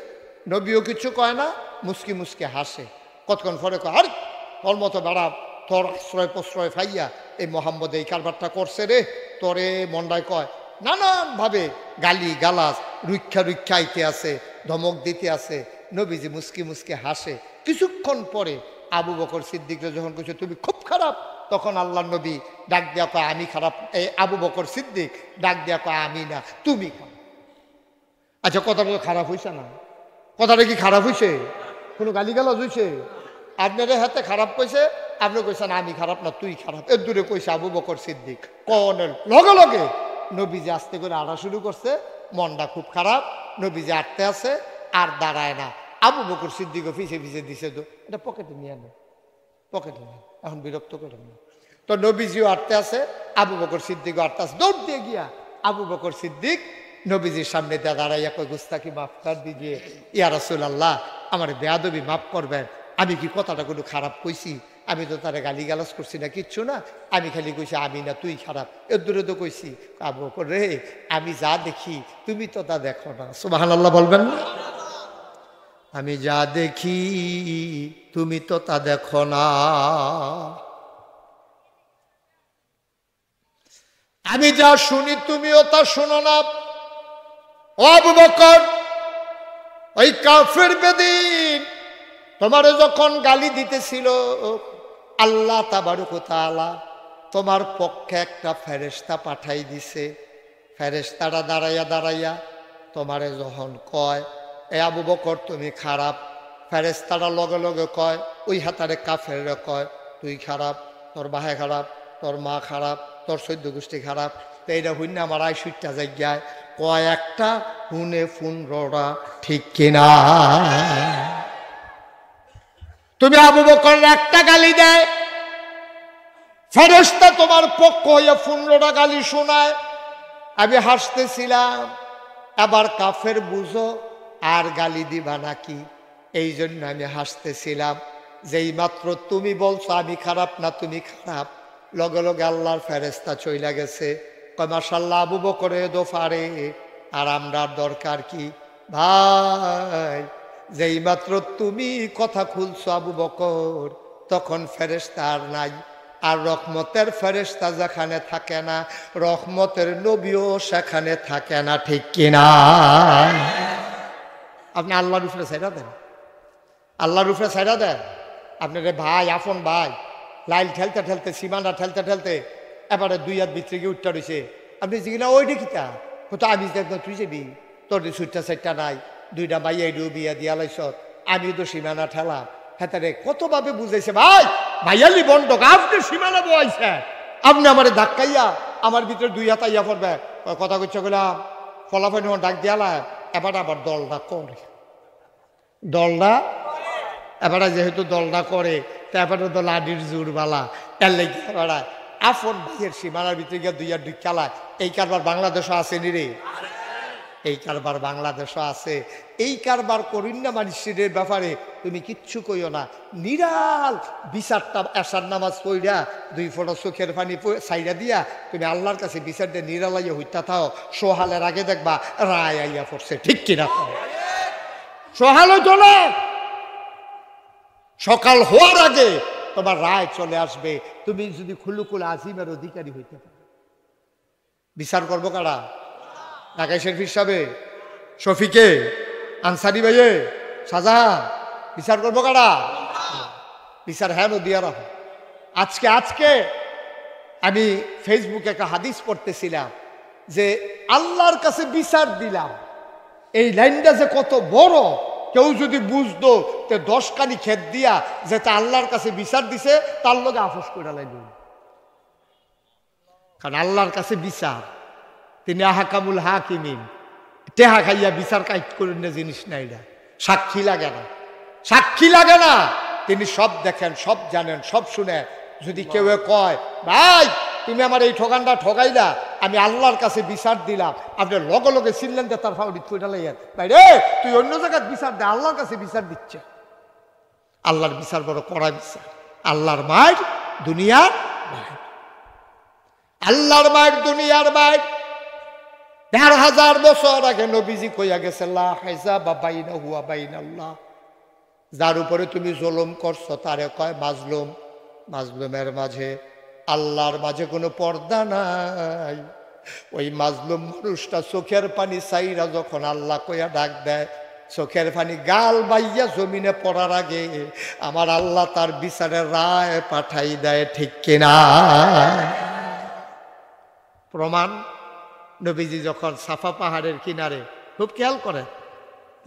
Speaker 1: নবীও কিছু কয় না মুস্কি মুস্কি হাসে কতক্ষণ পরে কয় আর তোর মতো বেড়া তোর আশ্রয় প্রশ্রয় ফাইয়া এই মোহাম্মদ এই কারবারটা করছে রে তোরে মন্ডায় কয় নানানভাবে গালি গালাস রুক্ষা রুক্ষা আইতে আছে ধমক দিতে আছে নবীজি মুস্কি মুস্কি হাসে কিছুক্ষণ পরে আবু বকর সিদ্দিকরে যখন কইছে তুমি খুব খারাপ তখন আল্লাহ নবী ডাক দেয়া কয় আমি খারাপ এই আবু বকর সিদ্দিক ডাক দেয়া কয় আমি না তুমি খারাপ আচ্ছা কথাটা তো খারাপ হইছে না কথাটা কি খারাপ হইছে কোনো গালিগালাজ হইছে আপনাদের হাতে খারাপ কইছে আপনি কইছেন আমি খারাপ না তুই খারাপ এর দূরে কইছে আবু বকর সিদ্দিক কনের লগে লগে নবীজি আস্তে করে আড়া শুরু করছে মনটা খুব খারাপ নবীজি আটতে আছে আর দাঁড়ায় না আবু বকর সিদ্দিকও ফিসে ফিসে দিছে তো এটা পকেটে নিয়ে নেয় পকেটে নেয় এখন বিরক্ত করে না তো নবীজিও আটতে আছে আবু বকর সিদ্দিকও আটতে আছে দৌড় দিয়ে গিয়া আবু বকর সিদ্দিক নবীজির সামনে দিয়ে দাঁড়াইয়া কই গুস্তাকি মাফ কর দিজিয়ে ইয়া রাসূলুল্লাহ আমার বেয়াদবি মাফ করবেন আমি কি কথাটা কোনো খারাপ কইছি আমি তো তারা গালি গালাজ করছি না কিচ্ছু না আমি খালি কইছি আমি না তুই খারাপ এর দূরে তো কইছি আবু বকর রে আমি যা দেখি তুমি তো তা দেখো না সুবহানাল্লাহ বলবেন না আমি যা দেখি তুমি তো তা দেখো না আমি যা শুনি তুমিও তা শোনো না ও আবু বকর ওই কাফের বেদিন তোমার যখন গালি দিতেছিল আল্লাহ তাবারক ওয়া তাআলা তোমার পক্ষে একটা ফেরেশতা পাঠাই দিছে ফেরেশতাটা দাঁড়াইয়া দাঁড়াইয়া তোমারে যখন কয় এ আবু বকর তুমি খারাপ ফেরেশতাটা লগে লগে কয় ওই হাতারে কাফেররা কয় তুই খারাপ তোর বাহে খারাপ তোর মা খারাপ তোর সৈদ্য গোষ্ঠী খারাপ তো এইটা হইন না আমার আইসুইটা জায়গায় কয় একটা হুনে ফোন রোড়া ঠিক কিনা তুমি আবু বকর একটা গালি দেয় ফেরেশতা তোমার পক্ষ হইয়া 15টা গালি শোনায় আমি হাসতেছিলাম এবার কাফের বুঝো আর গালি দিবা নাকি এই জন্য আমি হাসতেছিলাম যেই মাত্র তুমি বলছো আমি খারাপ না তুমি খারাপ লগে লগে আল্লাহর ফেরেশতা চইলা গেছে কয় মাশাআল্লাহ আবু বকর দোফারে আর আমরার দরকার কি ভাই যেই মাত্র তুমি কথা খুলছো আবু বকর তখন ফেরেশতা আর নাই আর রহমতের ফেরেশতা যেখানে থাকে না রহমতের নবীও সেখানে থাকে না ঠিক কিনা আপনি আল্লাহর উপরে ছাইড়া দেন আল্লাহর উপরে ছাইড়া দেন আপনার ভাই আপন ভাই লাইল ঠেলতে ঠেলতে সীমানা ঠেলতে ঠেলতে এবারে 2 হাত ভিতরে গিয়ে উঠতে রয়েছে আপনি জিগিনা ওই দেখিতা কোথাও আমি দেখবো তুই যাবি তোর সুটটা সাইটটা নাই 2টা মাইয়া বিয়া দিয়া লাইছ আমি তো সীমানা ঠেলাম হেতারে কতভাবে বুঝাইছে, ভাই ভাইয়ালি বন্ডক, আপনি সীমানা বইছে, আপনি আমার ধাক্কাইয়া আমার ভিতরে দুই হাত আইয়া পড়বে, কথা কইছে গেলাম ফলাফল ডাক দিয়ালা। এবার আবার দলটা করে, দলটা এবার যেহেতু দলটা করে তারপরে তো লাডির জোরবালা, এর লেগে এবার আপন ভাইয়ের সীমানার ভিতরে গিয়ে দুই আর দুই খেলায়। এই কারবার বাংলাদেশও আছে নি রে, এই কারবার বাংলাদেশও আছে। এই কারবার করিন না মানুষের ব্যাপারে তুমি কিচ্ছু কইও না, নিরাল বিচারটা এশার নামাজ পড়া দুই ফোঁটা চোখের পানি সাইডা দিয়া তুমি আল্লাহর কাছে বিচারটা নিরালাইয়া হইতা থাও। সোহালের আগে দেখবা রায় আইয়া পড়ছে, ঠিক কিনা? সোহাল হইতো না, সকাল হওয়ার আগে তোমার রায় চলে আসবে, তুমি যদি খুলুকুল আজিমের অধিকারী হইতে পারো। বিচার করবো কারা? ঢাকাই শরীফ সাহেবে, শফিকে, আনসারি ভাইয়ে, শাহজাহান, বিচার করবো কারা? বিচার হ্যাঁ দিয়া রাখো। আজকে আমি ফেসবুকে একটা হাদিস পড়তেছিলাম যে আল্লাহর কাছে বিচার দিলাম, এই লাইনটা যে কত বড়, কেউ যদি বুঝতো তে 10 কানি খেত দিয়া যেটা আল্লাহর কাছে বিচার দিছে তার লগে আপোষ করে লাগবে। কারণ আল্লাহর কাছে বিচার, তিনি আহকামুল হাকিমিন, টেহা খাইয়া বিচার কাইট করেন না জিনিস না, এটা সাক্ষী লাগে না, সাক্ষী লাগে না, তিনি সব দেখেন, সব জানেন, সব শুনেন। যদি কেউ কয় ভাই তুমি আমার এই ঠকানটা ঠকাইলা, আমি আল্লাহর কাছে বিচার দিলাম, আপনি লগে লগে চিনলেন যে তার ফাউডিট কইটা লাইয়া, ভাই রে তুই অন্য জায়গায় বিচার দে, আল্লাহর কাছে বিচার দিচ্ছে। আল্লাহর বিচার বড় কড়া বিচার। আল্লাহর মায়ের দুনিয়ার মায়ের, আল্লাহর মায়ের দুনিয়ার মায়ের। ১,৫০০ বছর আগে নবীজি কইয়া গেছে লা হাইজাবা বাইনাহু ওয়া বাইনাল্লাহ, যার উপরে তুমি জুলুম করছো তারে কয় মাজলুম, মাজলুমের মাঝে আল্লাহর মাঝে কোনো পর্দা নাই। ওই মাজলুম মানুষটা চোখের পানি চাইরা যখন আল্লাহ কইয়া ডাক দেয়, চোখের পানি গাল বাইয়া জমিনে পড়ার আগে আমার আল্লাহ তার বিচারের রায় পাঠাই দেয়, ঠিক কিনা? প্রমাণ, নবীজি যখন সাফা পাহাড়ের কিনারে, খুব খেয়াল করে,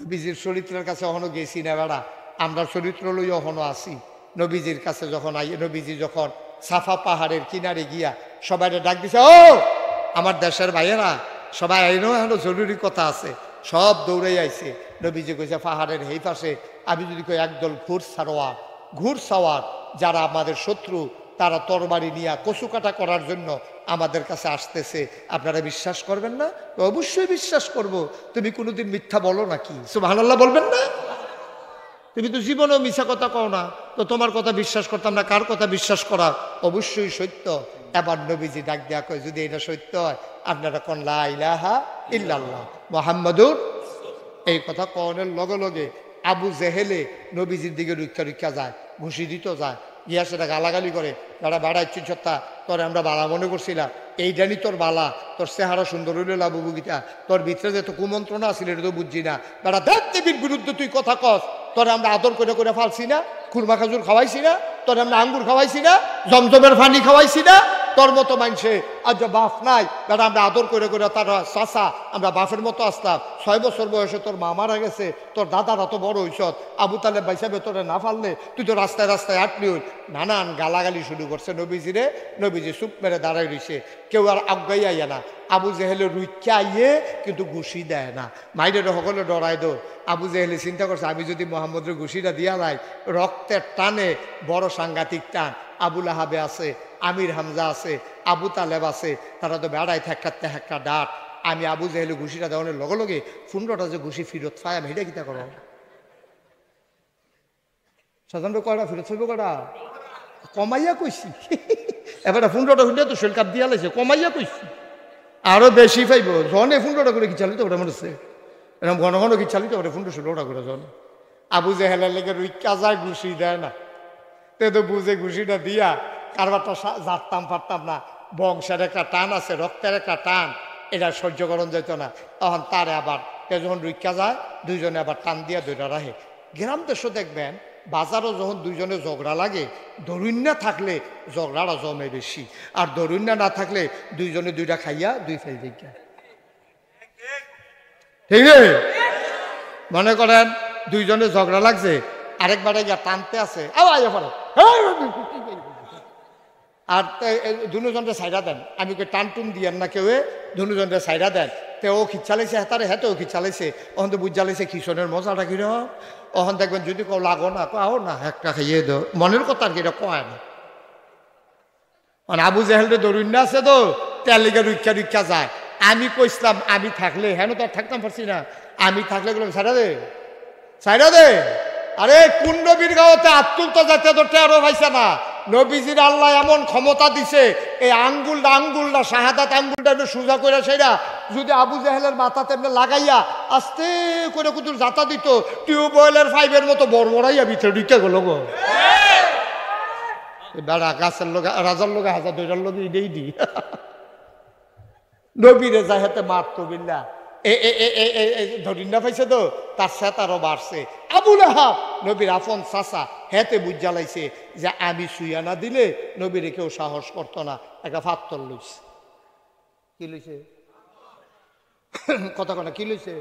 Speaker 1: নবীজির চরিত্রের কাছে এখনো গেছি না বেড়া, আমরা চরিত্র লই এখনো আসি। নবীজির কাছে যখন নবীজি যখন সাফা পাহাড়ের কিনারে গিয়া সবাই ডাক দিছে, ও আমার দেশের ভাইয়েরা সবাই আইনো, এখনো জরুরি কথা আছে, সব দৌড়াই আইছে। নবীজি কইছে পাহাড়ের এই পাশে আমি যদি কই একদল ঘুরসাওয়ার যারা আমাদের শত্রু, তারা তরবারি নিয়ে কচু কাটা করার জন্য আমাদের কাছে আসতেছে, আপনারা বিশ্বাস করবেন না? অবশ্যই বিশ্বাস করব। তুমি কোনোদিন মিথ্যা বলো নাকি? সুবহানাল্লাহ বলবেন না? তুমি তো জীবনেও মিছা কথা কও না, তো তোমার কথা বিশ্বাস করতাম না, কার কথা বিশ্বাস করা? অবশ্যই সত্য। এবার নবীজি ডাক দেয়া কয়, যদি এটা সত্য হয় আপনারা কোন লা ইলাহা ইল্লাল্লাহ মুহাম্মাদুর, এই কথা কওয়ানোর লগে লগে আবু জেহেলে নবীজির দিকে রুক্ষা যায়, ঘুষি দিত যায়, গিয়া সেটা গালাগালি করে, যারা বাড়াইছি সত্তা তোর আমরা বালা মনে করছিলাম, এই জানি তোর বালা, তোর চেহারা সুন্দর হইল লাবু বুগিটা, তোর ভিতরে যে তো কুমন্ত্রণা আছিল এটা তো বুঝছি না, বেড়া দেখ দেবীর বিরুদ্ধে তুই কথা কস, তোরে আমরা আদর করে করে ফালছি না, খুরমা খাজুর খাওয়াইছি না, তোরে আমরা আঙ্গুর খাওয়াইছি না, জমজমের পানি খাওয়াইছি না, তোর মতো মানুষে আজ বাপ নাই, বেড়া আমরা আদর করে করে তার চাচা আমরা বাপের মতো আসতাম। 6 বছর বয়সে তোর মা মারা গেছে, তোর দাদার এত বড় হইছত, আবু তালেব বাইসাবে তোরে না ফাললে তুই তো রাস্তায় রাস্তায় আটলি হই, নানান গালাগালি শুরু করছে নবীজিরে। নবীজি চুপ মেরে দাঁড়াই রইছে, কেউ আর আজ্ঞাই আইয়া না। আবু জেহেলে রুইক্ষা আইয়ে কিন্তু ঘুষি দেয় না, মাইরের সকলে ডরাই দো। আবু জেহেলে চিন্তা করছে, আমি যদি মোহাম্মদের ঘুষিটা দিয়া লাই, রক্তের টানে বড় সাংঘাতিক টান, আবুল আহাবে আছে, আমির হামজা আছে, আবু তালেব আছে, তারা তো বেড়াই থাকাতে একটা ডাট, আমি আবু জেহেলে ঘুষিটা দেওয়ানোর লগে লগে 15টা যে ঘুষি ফিরত পাই, আমি এটা কিতা করো? সাধারণত কয়টা ফিরত ফেলবো, কটা কমাইয়া কইছি, এবার 15টা ফিরে তো শৈল কাপ দিয়া লাইছে, কমাইয়া কইছি আরো বেশি পাইব। জনে 15টা করে কি চালিত ওটা মনে হচ্ছে, এরকম ঘন ঘন কি চালিত ওটা 15-16টা করে জন। আবু জেহেলের লেগে রুইকা যায়, ঘুষি দেয় না, তে তো বুঝে ঘুষিটা দিয়া কারবারটা জারতাম পারতাম না, বংশের একটা টান আছে, রক্তের একটা টান, এটা সহ্য করণ যেত না। তখন তারে আবার যখন রুইকা যায়, দুইজনে আবার টান দিয়া দুইটা রাখে। গ্রাম দেশও দেখবেন বাজারও যখন দুইজনে ঝগড়া লাগে, দরুন্যা থাকলে ঝগড়াটা জমে বেশি, আর দরুন্যা না থাকলে দুইজনে দুইটা খাইয়া দুই ফেল দিকে, ঠিক আছে? মনে করেন দুইজনে ঝগড়া লাগছে, আরেকবারে গিয়া টানতে আছে আর দুজনটা সাইডা দেন। আমি কে টান টুন দিয়েন না কেউ, দুজনটা সাইডা দেন। তে ও খিচ্ছালাইছে হেতারে হেতেও খিচ্ছালাইছে। ওখান তো বুঝালাইছে খিসনের মজাটা কিরম। ওখান দেখবেন যদি কেউ লাগো না কও না একটা খাইয়ে দো, মনের কথা আর কি এটা কয় না। মানে আবু জাহেলরে দরুন না আছে তো তেলিগা রুক্ষা রুক্ষা যায়। আমি কইসলাম আমি থাকলে হেন তো আর থাকতাম পারছি না, আমি থাকলে গেলাম সাইডা দে সাইডা দে। আরে কোন নবীর গাওতে আত্মুল তো যাতে তো টেরো পাইছে না। নবীজির আল্লাহ এমন ক্ষমতা দিছে, এই আঙ্গুলটা শাহাদাত আঙ্গুলটা একটু সোজা করে সেটা যদি আবু জাহেলের মাথা তেমনি লাগাইয়া আস্তে করে কুতুর যাতা দিত, টিউবওয়েলের পাইপের মতো বড়াইয়া ভিতরে ঢুকে গেল গো। বেড়া গাছের লোক রাজার লোক হাজার দুইটার লোক ইডেই দি নবীরে যায় হাতে মারতো বিল্লা ধরিন না পাইছে তো তার সাথে আরো বাড়ছে। আবুল আহাব নবীর আফন চাচা হেতে বুঝ জ্বালাইছে যে আমি শুইয়া না দিলে নবীরে কেউ সাহস করতো না। একটা ফাত্তর লইছে। কি লইছে কথা কথা কি লইছে?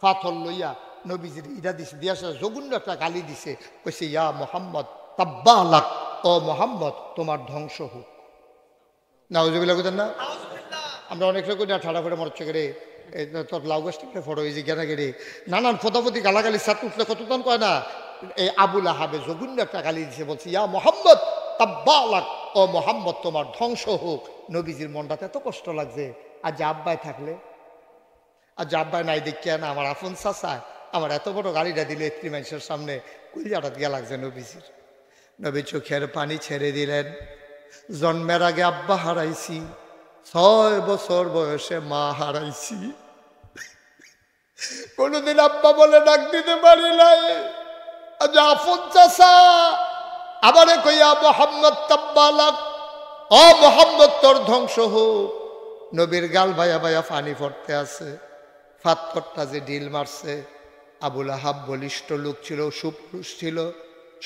Speaker 1: পাথর লইয়া নবীজির ইরা দিছে, দিয়াছে জঘন্য একটা গালি দিছে। কইছে ইয়া মোহাম্মদ তাব্বালাক, ও মোহাম্মদ তোমার ধ্বংস হোক। নাউজুবিল্লাহ কইতেন না? আমরা অনেক লোক ঠাড়া করে মরছে গেরে তোর লাউ গাছটা ফটো হয়েছে গেনা গেড়ে নানান ফতাফতি গালাগালি সাত উঠলে কতক্ষণ কয় না। এই আবুল আহাবে জঘন্য একটা গালি দিছে, বলছে ইয়া মোহাম্মদ তাব্বালাক, ও মোহাম্মদ তোমার ধ্বংস হোক। নবীজির মনটাতে এত কষ্ট লাগছে। আর যে আব্বাই থাকলে, আর যে আব্বাই নাই দেখিয়া না আমার আফন চাচায় আমার এত বড় গাড়িটা দিল এত্রি মানুষের সামনে, কুইজাটা দিয়া লাগছে নবীজির। নবী চোখের পানি ছেড়ে দিলেন। জন্মের আগে আব্বা হারাইছি, 6 বছর বয়সে মা হারাইছি, কোনদিন আব্বা বলে ডাক দিতে পারি নাই। আফন চাচা আবারে কইয়া মোহাম্মদ তাব্বালাক, ও মোহাম্মদ তোর ধ্বংস হোক। নবীর গাল ভাইয়া ভাইয়া পানি পড়তে আছে। ফাত্তরটা যে ঢিল মারছে। আবুল আহাব বলিষ্ঠ লোক ছিল, সুপুরুষ ছিল,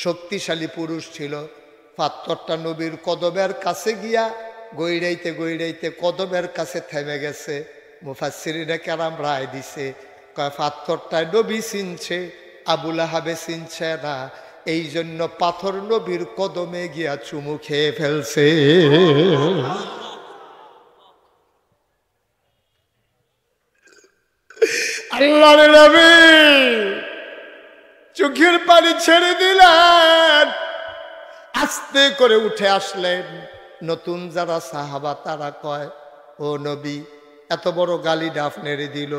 Speaker 1: শক্তিশালী পুরুষ ছিল। ফাত্তরটা নবীর কদমের কাছে গিয়া গইড়াইতে গইড়াইতে কদমের কাছে থেমে গেছে। মুফাসসিরিনে কেরাম রায় দিছে, কয় পাথরটায় নবী চিনছে, আবুল আহাবে চিনছে না, এই জন্য পাথর নবীর কদমে গিয়া চুমু খেয়ে ফেলছে। আল্লাহর নবী চোখের পানি ছেড়ে দিলেন, আস্তে করে উঠে আসলেন। নতুন যারা সাহাবা তারা কয়, ও নবী এত বড় গালিটা আপনারে দিল,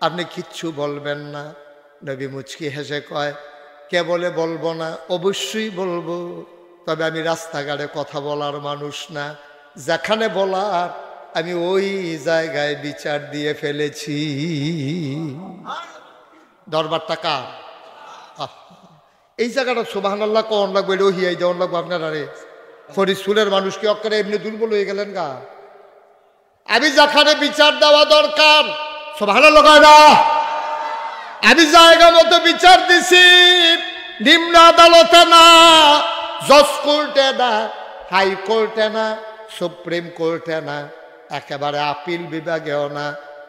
Speaker 1: আপনি কিচ্ছু বলবেন না? নবী মুচকি হেসে কয়, কে বলে বলবো না? অবশ্যই বলবো, তবে আমি রাস্তাঘাটে কথা বলার মানুষ না, যেখানে বলার আমি ওই জায়গায় বিচার দিয়ে ফেলেছি। দরবার টাকা এই জায়গাটা সুবহানাল্লাহ কোন লাগবে, রহিয়াই দেওয়ান লাগবো আপনারা রে। ফরিদপুরের মানুষকে অক্ষরে এমনি দুর্বল হয়ে গেলেন গা। আমি যেখানে বিচার দেওয়া দরকার সুবহানাল্লাহ কয় না, আমি জায়গা মতো বিচার দিছি। নিম্ন আদালতে না, জজ কোর্টে না, হাইকোর্টে না, সুপ্রিম কোর্টে না, একেবারে আপিল বিভাগেও না,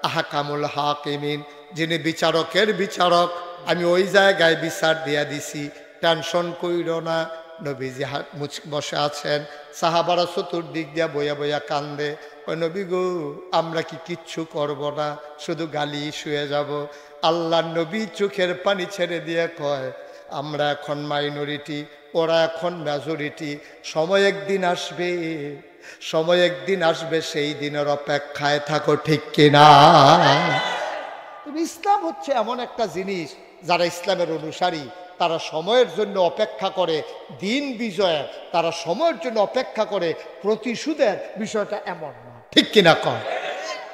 Speaker 1: আহকামুল হাকিমিন যিনি বিচারকের বিচারক, আমি ওই জায়গায় বিচার দিয়া দিছি। টেনশন কইর না। নবীজি বসে আছেন, সাহাবারা চতুর্দিক দিয়া বইয়া বইয়া কান্দে। ওই নবী গো আমরা কি কিচ্ছু করব না, শুধু গালি শুয়ে যাব? আল্লাহ নবী চোখের পানি ছেড়ে দিয়ে কয়, আমরা এখন মাইনরিটি, ওরা এখন মেজরিটি। সময় একদিন আসবে, সময় একদিন আসবে, সেই দিনের অপেক্ষায় থাকো, ঠিক কিনা? ইসলাম হচ্ছে এমন একটা জিনিস, যারা ইসলামের অনুসারী তারা সময়ের জন্য অপেক্ষা করে, দিন বিজয়ের তারা সময়ের জন্য অপেক্ষা করে, প্রতিশোধের বিষয়টা এমন না, ঠিক কিনা? কয়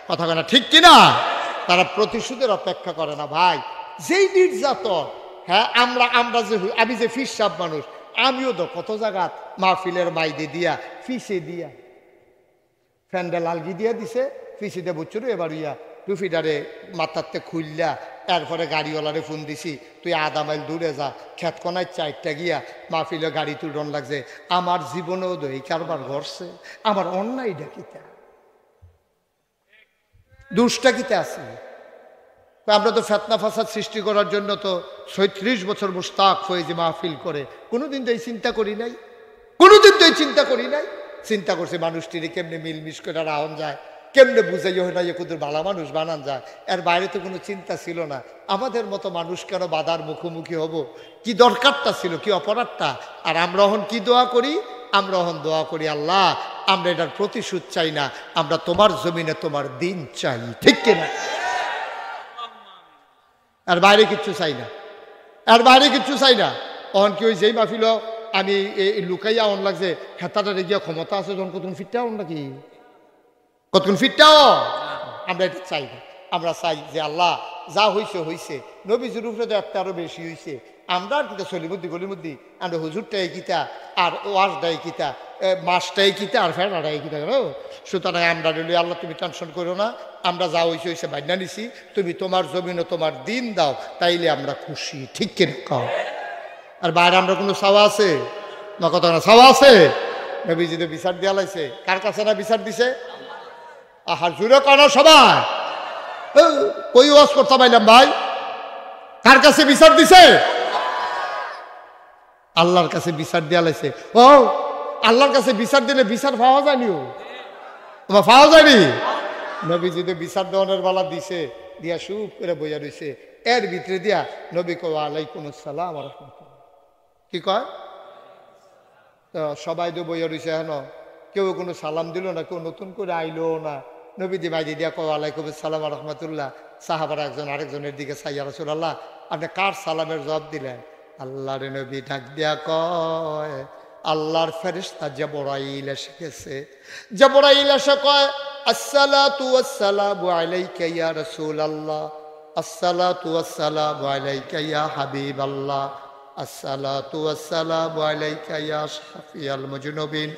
Speaker 1: কথা কেনা ঠিক কিনা? তারা প্রতিশোধের অপেক্ষা করে না ভাই। যেই নির্যাতন, হ্যাঁ আমরা যে আমি যে ফিস সাপ মানুষ, আমিও তো কত জায়গা মাহফিলের মাইদে দিয়া ফিসে দিয়া ফ্যান্ডেল আলগি দিয়া দিছে, ফিসে দিয়ে বুঝছো এবার ইয়া টুফিটারে মাথাতে খুললা, এরপরে গাড়িওয়ালারে ফোন দিছি, তুই আধা মাইল দূরে যা, খেত কোনায় 4টা গিয়া মাহফিলে গাড়ি তুলন লাগছে। আমার জীবনেও তো এই কারবার ঘটছে, আমার অন্যায়টা কিতা, দুষ্টা কিতা আছে? আমরা তো ফেতনা ফাসাদ সৃষ্টি করার জন্য তো ৩৬ বছর মুস্তাক ফয়েজি মাহফিল করে কোনোদিন তো এই চিন্তা করি নাই, কোনোদিন তো এই চিন্তা করি নাই। চিন্তা করছে মানুষটিরে কেমনে মিলমিশ করে রাহন যায়, কেমনে বুঝাই হয় না কুদুর ভালো মানুষ বানান যায়। এর বাইরে তো কোনো চিন্তা ছিল না। আমাদের মতো মানুষ কেন বাধার মুখোমুখি হব, কি দরকারটা ছিল, কি অপরাধটা। আর আমরা এখন কি দোয়া করি, আমরা এখন দোয়া করি আল্লাহ আমরা এটার প্রতিশোধ চাই না, আমরা তোমার জমিনে তোমার দিন চাই, ঠিক কিনা? আর বাইরে কিচ্ছু চাই না, আর বাইরে কিচ্ছু চাই না। অহন কি ওই যেই মাহফিল আমি লুকাইয়া অন লাগছে হেতাটা গিয়া ক্ষমতা আছে যখন কতক্ষণ ফিটটা অন নাকি কতক্ষণ ফিটটাও আমরা এটা চাই না। আমরা চাই যে আল্লাহ যা হয়েছে হয়েছে, নবীজির উপরে তো একটা আরো বেশি হয়েছে। আমরা আর কিতা চলিমুদ্দি গলিমুদ্দি আমরা হুজুরটাই কিতা আর ওয়াজটাই কিতা মাসটাই কিতা আর ফেরাটাই কিতা গেল। সুতরাং আমরা বলি আল্লাহ তুমি টেনশন করো না, আমরা যা হয়েছে হয়েছে বাইনা নিছি, তুমি তোমার জমিনে তোমার দিন দাও, তাইলে আমরা খুশি, ঠিক কিনা কাও। আর বাইরে আমরা কোনো চাওয়া আছে না, কত না চাওয়া আছে। নবীজি তো বিচার দেওয়া লাগছে, কার কাছে না বিচার দিছে? আহার জুড়ে কানা সবাই কই ওয়াজ করতে পাইলাম ভাই, কার কাছে বিচার দিছে? আল্লাহর কাছে বিচার দেওয়া লাগছে। ও আল্লাহর কাছে বিচার দিলে বিচার পাওয়া যায়নি, ও তোমার পাওয়া যায়নি। নবীজি তো বিচার দেওয়ানোর বেলা দিছে, দিয়া সুপ করে বইয়া রয়েছে। এর ভিতরে দিয়া নবী কয় ওয়ালাইকুম আসসালাম ওয়া রাহমাতুল্লাহ, কি কয়? তো সবাই তো বইয়া রয়েছে, হেন কেউ কোনো সালাম দিল না, কেউ নতুন করে আইলো না। নবী দি মাইদি দিয়া কয় ওয়ালাইকুম আসসালাম ওয়া রাহমাতুল্লাহ। সাহাবারা একজন আরেকজনের দিকে চাইয়া রাসূলুল্লাহ আপনি কার সালামের জবাব দিলেন? আল্লাহর নবী ডাক দিয়া কয় আল্লাহর ফেরেশতা জিবরাইল এসে গেছে। জিবরাইল এসে কয় আসসালাতু ওয়াসসালামু আলাইকা ইয়া রাসূলুল্লাহ, আসসালাতু ওয়াসসালামু আলাইকা ইয়া হাবিবাল্লাহ, আসসালাতু ওয়াসসালামু আলাইকা ইয়া শাফিয়াল মুজনুবিন,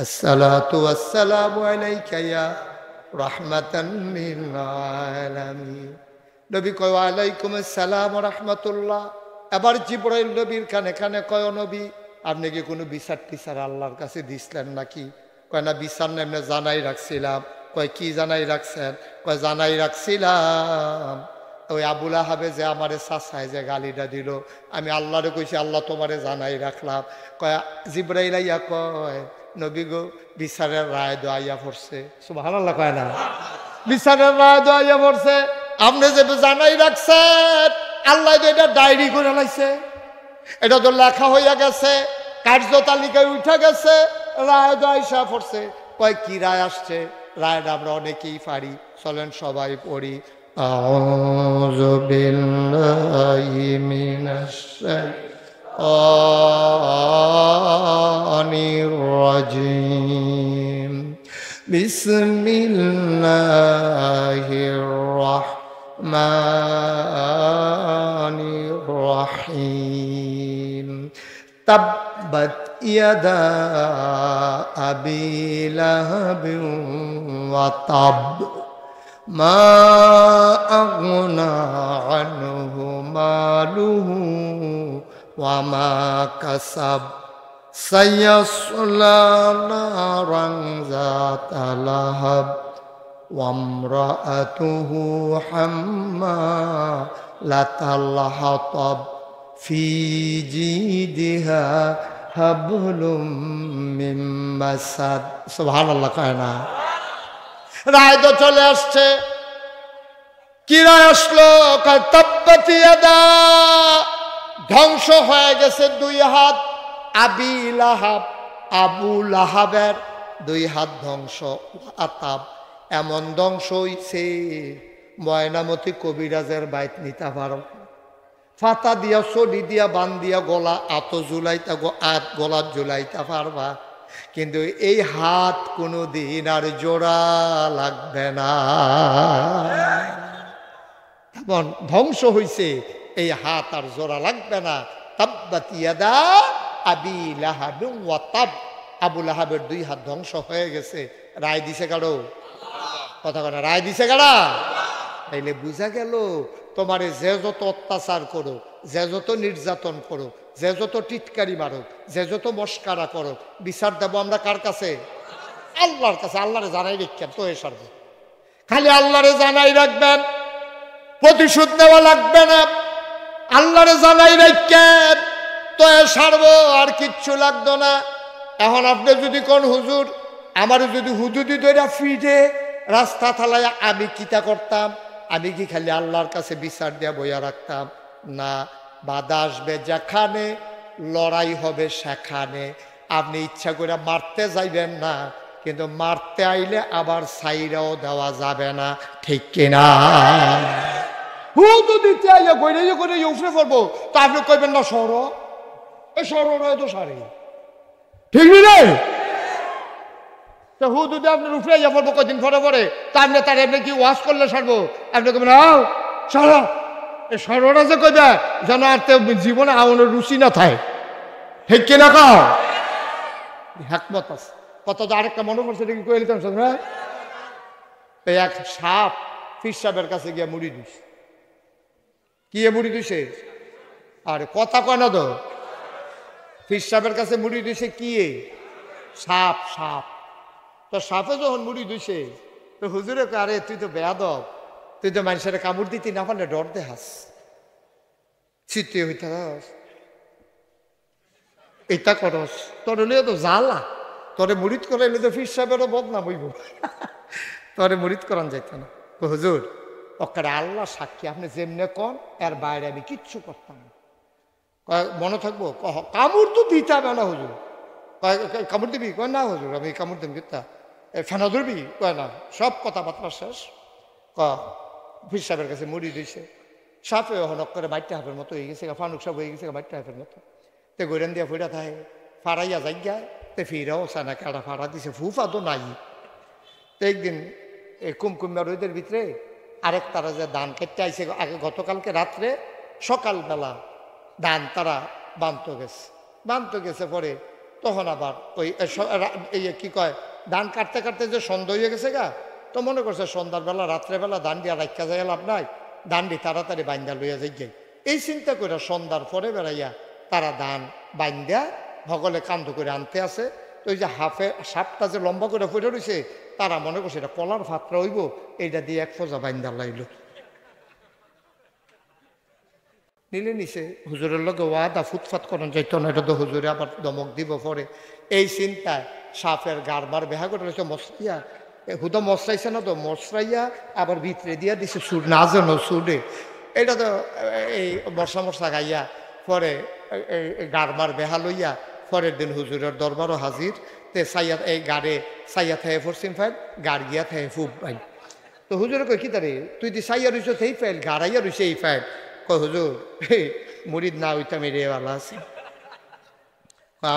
Speaker 1: আসসালাতু ওয়াসসালামু আলাইকা ইয়া রাহমাতান লিল আলামিন। নবী কয় ওয়ালাইকুম আসসালাম ওয়া রাহমাতুল্লাহ। এবার জিবরাইল নবীর কানে কানে কয় নবী আপনি কি কোনো বিচার টিচার আল্লাহর কাছে দিছিলেন নাকি? কয় না বিচার নেমনে জানাই রাখছিলাম। কয় কি জানাই রাখছেন? কয় জানাই রাখছিলাম ওই আবুল আহাবে যে আমারে চাচায় যে গালিটা দিল, আমি আল্লাহরে কইছি আল্লাহ তোমারে জানাই রাখলাম। কয় জিবরাইল আইয়া কয় নবী গো বিচারের রায় দোয়াইয়া পড়ছে। সুবহানাল্লাহ কয় না? বিচারের রায় দোয়াইয়া পড়ছে, আপনি যে জানাই রাখছেন আল্লাহ তো এটা ডায়েরি করে লাইছে, এটা তো লেখা হইয়া গেছে, কার্য তালিকায় উঠে গেছে, রায় দোয়াইসা পড়ছে। কয় কি রায় আসছে? রায়টা আমরা অনেকেই পারি, চলেন সবাই পড়ি। আউযু বিল্লাহি মিনাশ শাইতানির রাজিম, বিসমিল্লাহির রাহমানির রাহিম। তাব্বাত ইয়াদা আবি লাহাবিন ওয়া তাব, মা আগনা আনহু মালুহু ওয়া মা কাসাব, সায়াসলা নারান যাতা লাহাব, ওয়া ইমরাআতুহু হাম্মালাতাল হাতাব, ফি জিদিহা হাবলুম মিন মাসাদ। সুবহানাল্লাহ কয় না? রায় তো চলে আসছে। কি রায় আসলো? তাব্বাত ইয়াদা, ধ্বংস হয়ে গেছে দুই হাত। আবি লাহাব, আবু লাহাবের দুই হাত ধ্বংস। আতাব, এমন ধ্বংস হইছে ময়নামতি কবিরাজের বাইত নিতে পারো, ফাতা দিয়া চলি দিয়া বান দিয়া গলা আত জুলাইতা গলা জুলাইতে পারবা, কিন্তু এই হাত কোনো দিন আর জোড়া লাগবে না। এমন ধ্বংস হইছে এই হাত আর জোড়া লাগবে না। তাব্বাত ইয়াদা আবি লাহাবিন ওয়া তাব, আবু লাহাবের দুই হাত ধ্বংস হয়ে গেছে। রায় দিছে কারো? কথা কথা রায় দিছে কারা? তাইলে বুঝা গেল তোমারে যে যত অত্যাচার করো, যে যত নির্যাতন করো, যে যত টিটকারি মারো, যে যত মস্কারা করো, বিচার দেবো আমরা কার কাছে? আল্লাহর কাছে। আল্লাহরে জানাই রাখবেন তো এ সারবে, খালি আল্লাহরে জানাই রাখবেন, প্রতিশোধ নেওয়া লাগবে না, আল্লাহরে জানাই রাখে তো সারবো, আর কিচ্ছু লাগতো না। এখন আপনি যদি কোন হুজুর আমার যদি হুদুদি ধরে ফিরে রাস্তা থালায়, আমি কিতা করতাম? আমি কি খালি আল্লাহর কাছে বিচার দিয়া বইয়া রাখতাম? না, বাধা আসবে যেখানে, লড়াই হবে সেখানে। আপনি ইচ্ছা করে মারতে যাইবেন না, কিন্তু মারতে আইলে আবার সাইরাও দেওয়া যাবে না, ঠিক কিনা? হুদুদিতে আইয়া গইরে করে উফরে পড়বো, তা আপনি কইবেন না সর, এই সর তো সারি, ঠিক নেই? হুদুদে আপনার উপরে ইয়া পড়বো কদিন পরে পরে, তার না তার এমনি কি ওয়াশ করলে সারবো? আপনি কবেন সর, এই সরটা যে কইবে যেন আর জীবনে আমার রুচি না থাকে, ঠিক কিনা? কাও হ্যাকমত আছে কত। আরেকটা মনে করছে দেখি কয়ে নিতাম না, এই এক সাপ পীর সাহেবের কাছে গিয়ে মুড়ি দিস। কি মুড়ি দিছে? আরে কথা কয় না তো, পীর সাহেবের কাছে মুড়ি দিছে কি? সাপ। সাপ তো সাপে যখন মুড়ি দিছে তো হুজুরে কয়, আরে তুই তো বেয়াদব, তুই তো মানুষের কামড় দিতে না পারলে ডর দেহাস, চিত্তে হইতাস, এটা করস, তোর হলে তো জ্বালা, তোরে মুড়িদ করে এলে তো পীর সাহেবেরও বদনাম হইব, তোরে মুড়িদ করান যাইত না। হুজুর ওখানে আল্লাহ সাক্ষী, আপনি যেমনে কন এর বাইরে আমি কিচ্ছু করতাম না। মনে থাকবো? কামড় তো দিতে হবে না হুজুর। কামড় দিবি? কয় না হুজুর আমি কামড় দিবি, কিতা ফেনা ধরবি? কয় না। সব কথাবার্তা শেষ, পীর সাহেবের কাছে মুড়ি দিয়েছে। সাপে হনক করে মাইটটা হাফের মতো হয়ে গেছে, ফানুক সাপ হয়ে গেছে মাইটটা হাফের মতো। তে গৈরান দিয়া ফুড়া থাকে, ফাড়াইয়া যাইগায়, তে ফিরাও সানা কাটা ফাড়া দিছে, ফুফা তো নাই। তো একদিন এই কুমকুমিয়া রোদের ভিতরে আরেক তারা যে ধান কেটে আইছে আগে গতকালকে রাত্রে, সকালবেলা ধান তারা বানতে গেছে পরে তখন আবার ওই কি কয় ধান কাটতে কাটতে যে সন্ধ্যা হয়ে গেছে গা, তো মনে করছে সন্ধ্যার বেলা রাত্রেবেলা ধান দিয়া রাখা যায় লাভ নাই, ধানটি তাড়াতাড়ি বাইন্দা লইয়া যাই যাই। এই চিন্তা করে সন্ধ্যার পরে বেড়াইয়া তারা ধান বাইন্দা ভগলে কান্দ করে আনতে আছে। তো ওই যে সাপটা যে লম্বা করে পড়ে রয়েছে, তারা মনে করছে এটা কলার ফাত্রা হইব, এইটা দিয়ে এক ফোজা বাইন্দা লাইল। নিলে নিছে, হুজুরের লগে ওয়াদা ফুটফাত করেন যাইতো না, এটা তো হুজুরে আবার দমক দিব পরে। এই চিন্তায় সাপের গারবার বেহা করে রয়েছে মশরাইয়া, হুদা মশরাইছে না তো, মশরাইয়া আবার ভিতরে দিয়া দিছে সুর, না যেন সুরে। এটা তো এই মশা গাইয়া পরে গারবার বেহা লইয়া পরের দিন হুজুরের দরবারও হাজির। তে সাইয়া এই গাড়ে সাইয়া থাকে পশ্চিম ফাইল, গাড় গিয়া থাকে ফুব ফাইল। তো হুজুরে কয় কি তারে, তুই দি সাইয়া রইছ সেই ফাইল, গাড়াইয়া রইছে এই ফাইল। কয় হুজুর মুরিদ না হইতাম এরিয়াওয়ালা আছে।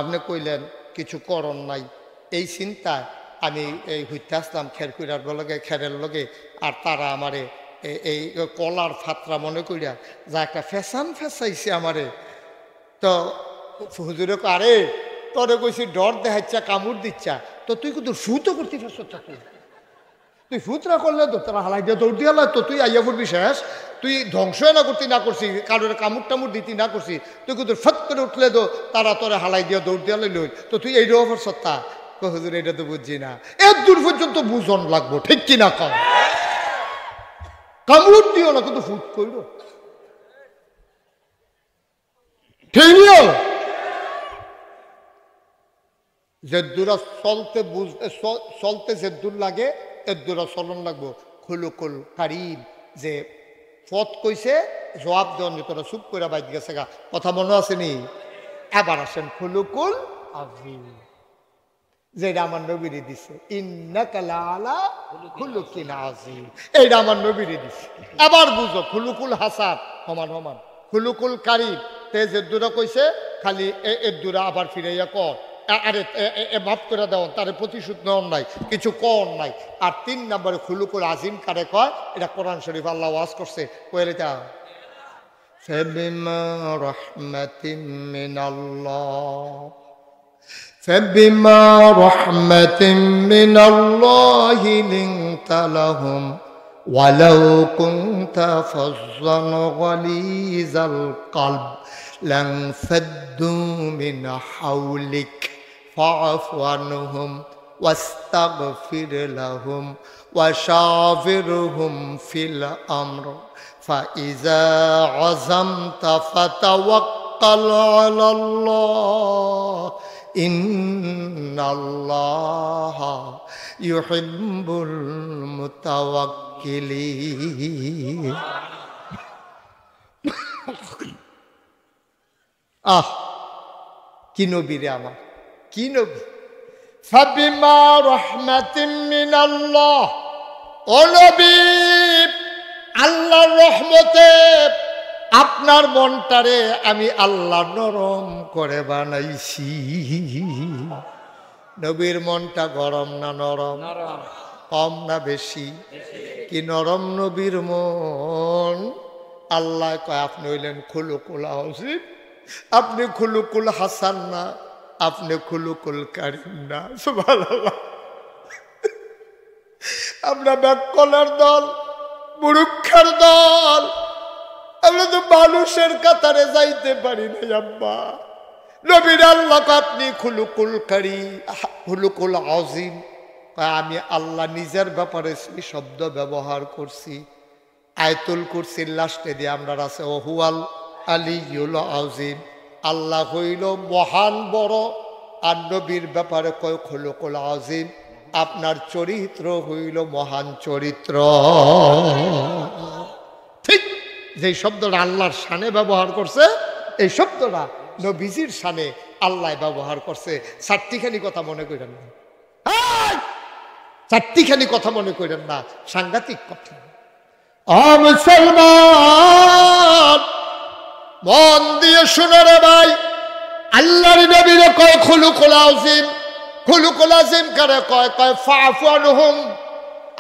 Speaker 1: আপনি কইলেন কিছু করণ নাই, এই চিন্তায় আমি এই হইতে আসলাম খেরকুড়ার লগে, খেরের লগে, আর তারা আমারে এই কলার ফাত্রা মনে করিয়া যা একটা ফ্যাশন ফেসাইছে আমারে। তো হুজুরে আরে তোরে কইছি ডর দেখাচ্ছা, কামড় দিচ্ছা, তো তুই কিন্তু ফুতো করতে ফেস, তুই ফুতরা করলে তো তারা হালাই দিয়ে দৌড় দিয়ে তো তুই আইয়া পড়বি শেষ, তুই ধ্বংস না করতে না করছি, কারোর কামড় টামড় দিতে না করছি, তুই কিন্তু ফট করে উঠলে তো তারা তোরে হালাই দিয়ে দৌড় দিয়ে লই, তো তুই এই রকম সত্তা। হুজুর এটা তো বুঝছি না, এর দূর পর্যন্ত বুঝন লাগবো, ঠিক কিনা? কম কামড় দিও না, কিন্তু ফুট কইল, ঠিক নিও। যে দূরা চলতে চলতে যে দূর লাগে এর দূরা চলন লাগবো। খুলুকুল কারিম যে পথ কইছে জবাব দেওয়ান তোরা চুপ করে বাইক গেছে গা, কথা মনে আসেনি? এবার আসেন খুলুকুল আযীম, যেটা আমার নবীরে দিছে, ইন্নাকা লাআলা খুলুকিন আযীম, এইটা আমার নবীরে দিছে। এবার বুঝো খুলুকুল হাসান সমান সমান, খুলুকুল কারিম তে যে দূরা কইছে খালি এর দূরা আবার ফিরাইয়া কর, আরে মাফ করে দেওয়ান, তার প্রতিশোধ নেওয়ার নাই, কিছু কর নাই। আর 3 নম্বরে খুলুকুল আজিম কারে কয়, এটা কোরআন শরীফ আল্লাহ ওয়াজ করছে, কইলে তা ফাবিমা রাহমাতিন মিনাল্লাহ, ফাবিমা রাহমাতিন মিনাল্লাহি লিনতা লাহুম ওয়ালাউ কুনতা ফাজ্জান গালিজাল কলব লানফাদ্দু মিন হাওলিক ফাআফু আনহুম واستغفر لهم وشاورهم في الأمر فإذا عزمت فتوكل على الله إن الله يحب المتوكلين কি নবী রে আমার, কি নবী। ফাবিমা রাহমাতিন মিনাল্লাহ, ও নবী আল্লাহর রহমতে আপনার মনটারে আমি আল্লাহ নরম করে বানাইছি। নবীর মনটা গরম না নরম? কম না বেশি? কি নরম নবীর মন। আল্লাহ কয় আপনি হইলেন খুলুকুল হাসান, আপনি খুলুকুল হাসান না, আপনি খুলুকুল কারিম না। সুবহানাল্লাহ। আমরা ব্যাককলের দল, মুরুক্ষের দল, আমরা তো মানুষের কাতারে যাইতে পারি না আব্বা। নবীর আল্লাহ আপনি খুলুকুল কারিম, খুলুকুল আযীম। আমি আল্লাহ নিজের ব্যাপারে শব্দ ব্যবহার করছি। আয়াতুল কুরসির লাস্টে দিয়ে আমরা আছে ওহুয়াল আলিয়ুল আযীম, আল্লাহ হইল মহান বড়। আর নবীর ব্যাপারে কয় খুলুকুল আযীম, আপনার চরিত্র হইল মহান চরিত্র। ঠিক যে শব্দটা আল্লাহর শানে ব্যবহার করছে, এই শব্দটা নবীজির শানে আল্লাহ ব্যবহার করছে। চারটিখানি কথা মনে করেন না, চারটিখানি কথা মনে করেন না, সাংঘাতিক কথা। মুসলমান মন দিয়ে শুনো রে ভাই, আল্লাহর নবীর কয় খুলুকুল আযীম। খুলুকুল আযীম কারে কয়? কয় ফাফু আনহুম,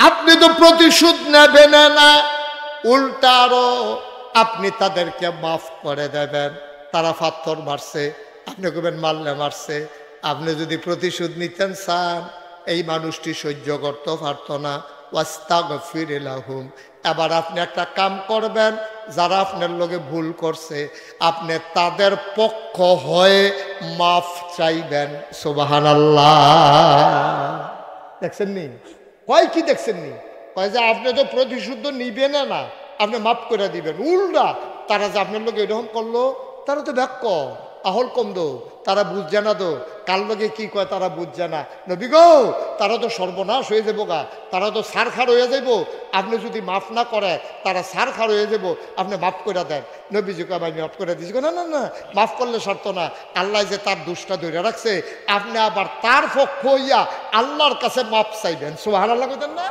Speaker 1: আপনি তো প্রতিশোধ নেবেন না, উল্টা আরো আপনি তাদেরকে মাফ করে দেবেন। তারা পাথর মারছে, আপনি কবেন মারলে মারছে। আপনি যদি প্রতিশোধ নিতেন চান, এই মানুষটি সহ্য করতে পারত না। ওয়াস্তাগফির লাহুম, এবার আপনি একটা কাম করবেন, যারা আপনার লগে ভুল করছে আপনি তাদের পক্ষ হয়ে মাফ চাইবেন। সুবহানাল্লাহ। দেখছেন নি? কয় কি দেখছেন নি? কয় যে আপনি তো প্রতিশোধ নিবেন না, আপনি মাফ করে দিবেন। উল্টা তারা যে আপনার লগে এরকম করলো, তারা তো ব্যাক আহল কম দো, তারা বুঝছে না তো কার লগে কি কয়, তারা বুঝছে না। নবী গো, তারা তো সর্বনাশ হয়ে যাবো গা, তারা তো সারখার হয়ে যাইব। আপনি যদি মাফ না করে তারা সারখার হয়ে যাব, আপনি মাফ করে দেন। নবীজি কয় আমি মাফ করে দিয়েছি। না না না, মাফ করলে সারত না। আল্লাহ যে তার দোষটা ধরে রাখছে, আপনি আবার তার পক্ষ হইয়া আল্লাহর কাছে মাফ চাইবেন। সুবহানাল্লাহ কইতেন না?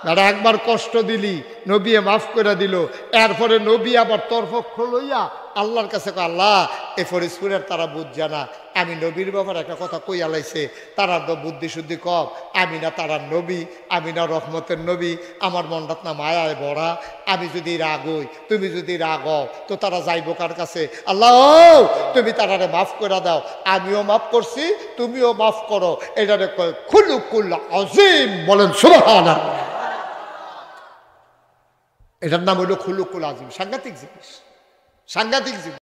Speaker 1: তারা একবার কষ্ট দিলি, নবী মাফ করে দিল, এরপরে নবী আবার তোর পক্ষ লইয়া আল্লাহর কাছে কয় আল্লাহ এ ফরিদপুরের তারা বুঝছে না, আমি নবীর ব্যাপারে একটা কথা কই আলাইছে, তারা তো বুদ্ধি শুদ্ধি কম, আমি না তারা নবী, আমি না রহমতের নবী, আমার মনটাত না মায়ায় ভরা। আমি যদি রাগ হই, তুমি যদি রাগ হও, তো তারা যাইব কার কাছে? আল্লাহ তুমি তারারে মাফ করে দাও। আমিও মাফ করছি, তুমিও মাফ করো। এটারে কয় খুলুকুল আযীম। বলেন সুবহানাল্লাহ। এটার নাম হইল খুলুকুল আযীম। সাংঘাতিক জিনিস, সাংঘাতিক জিনিস।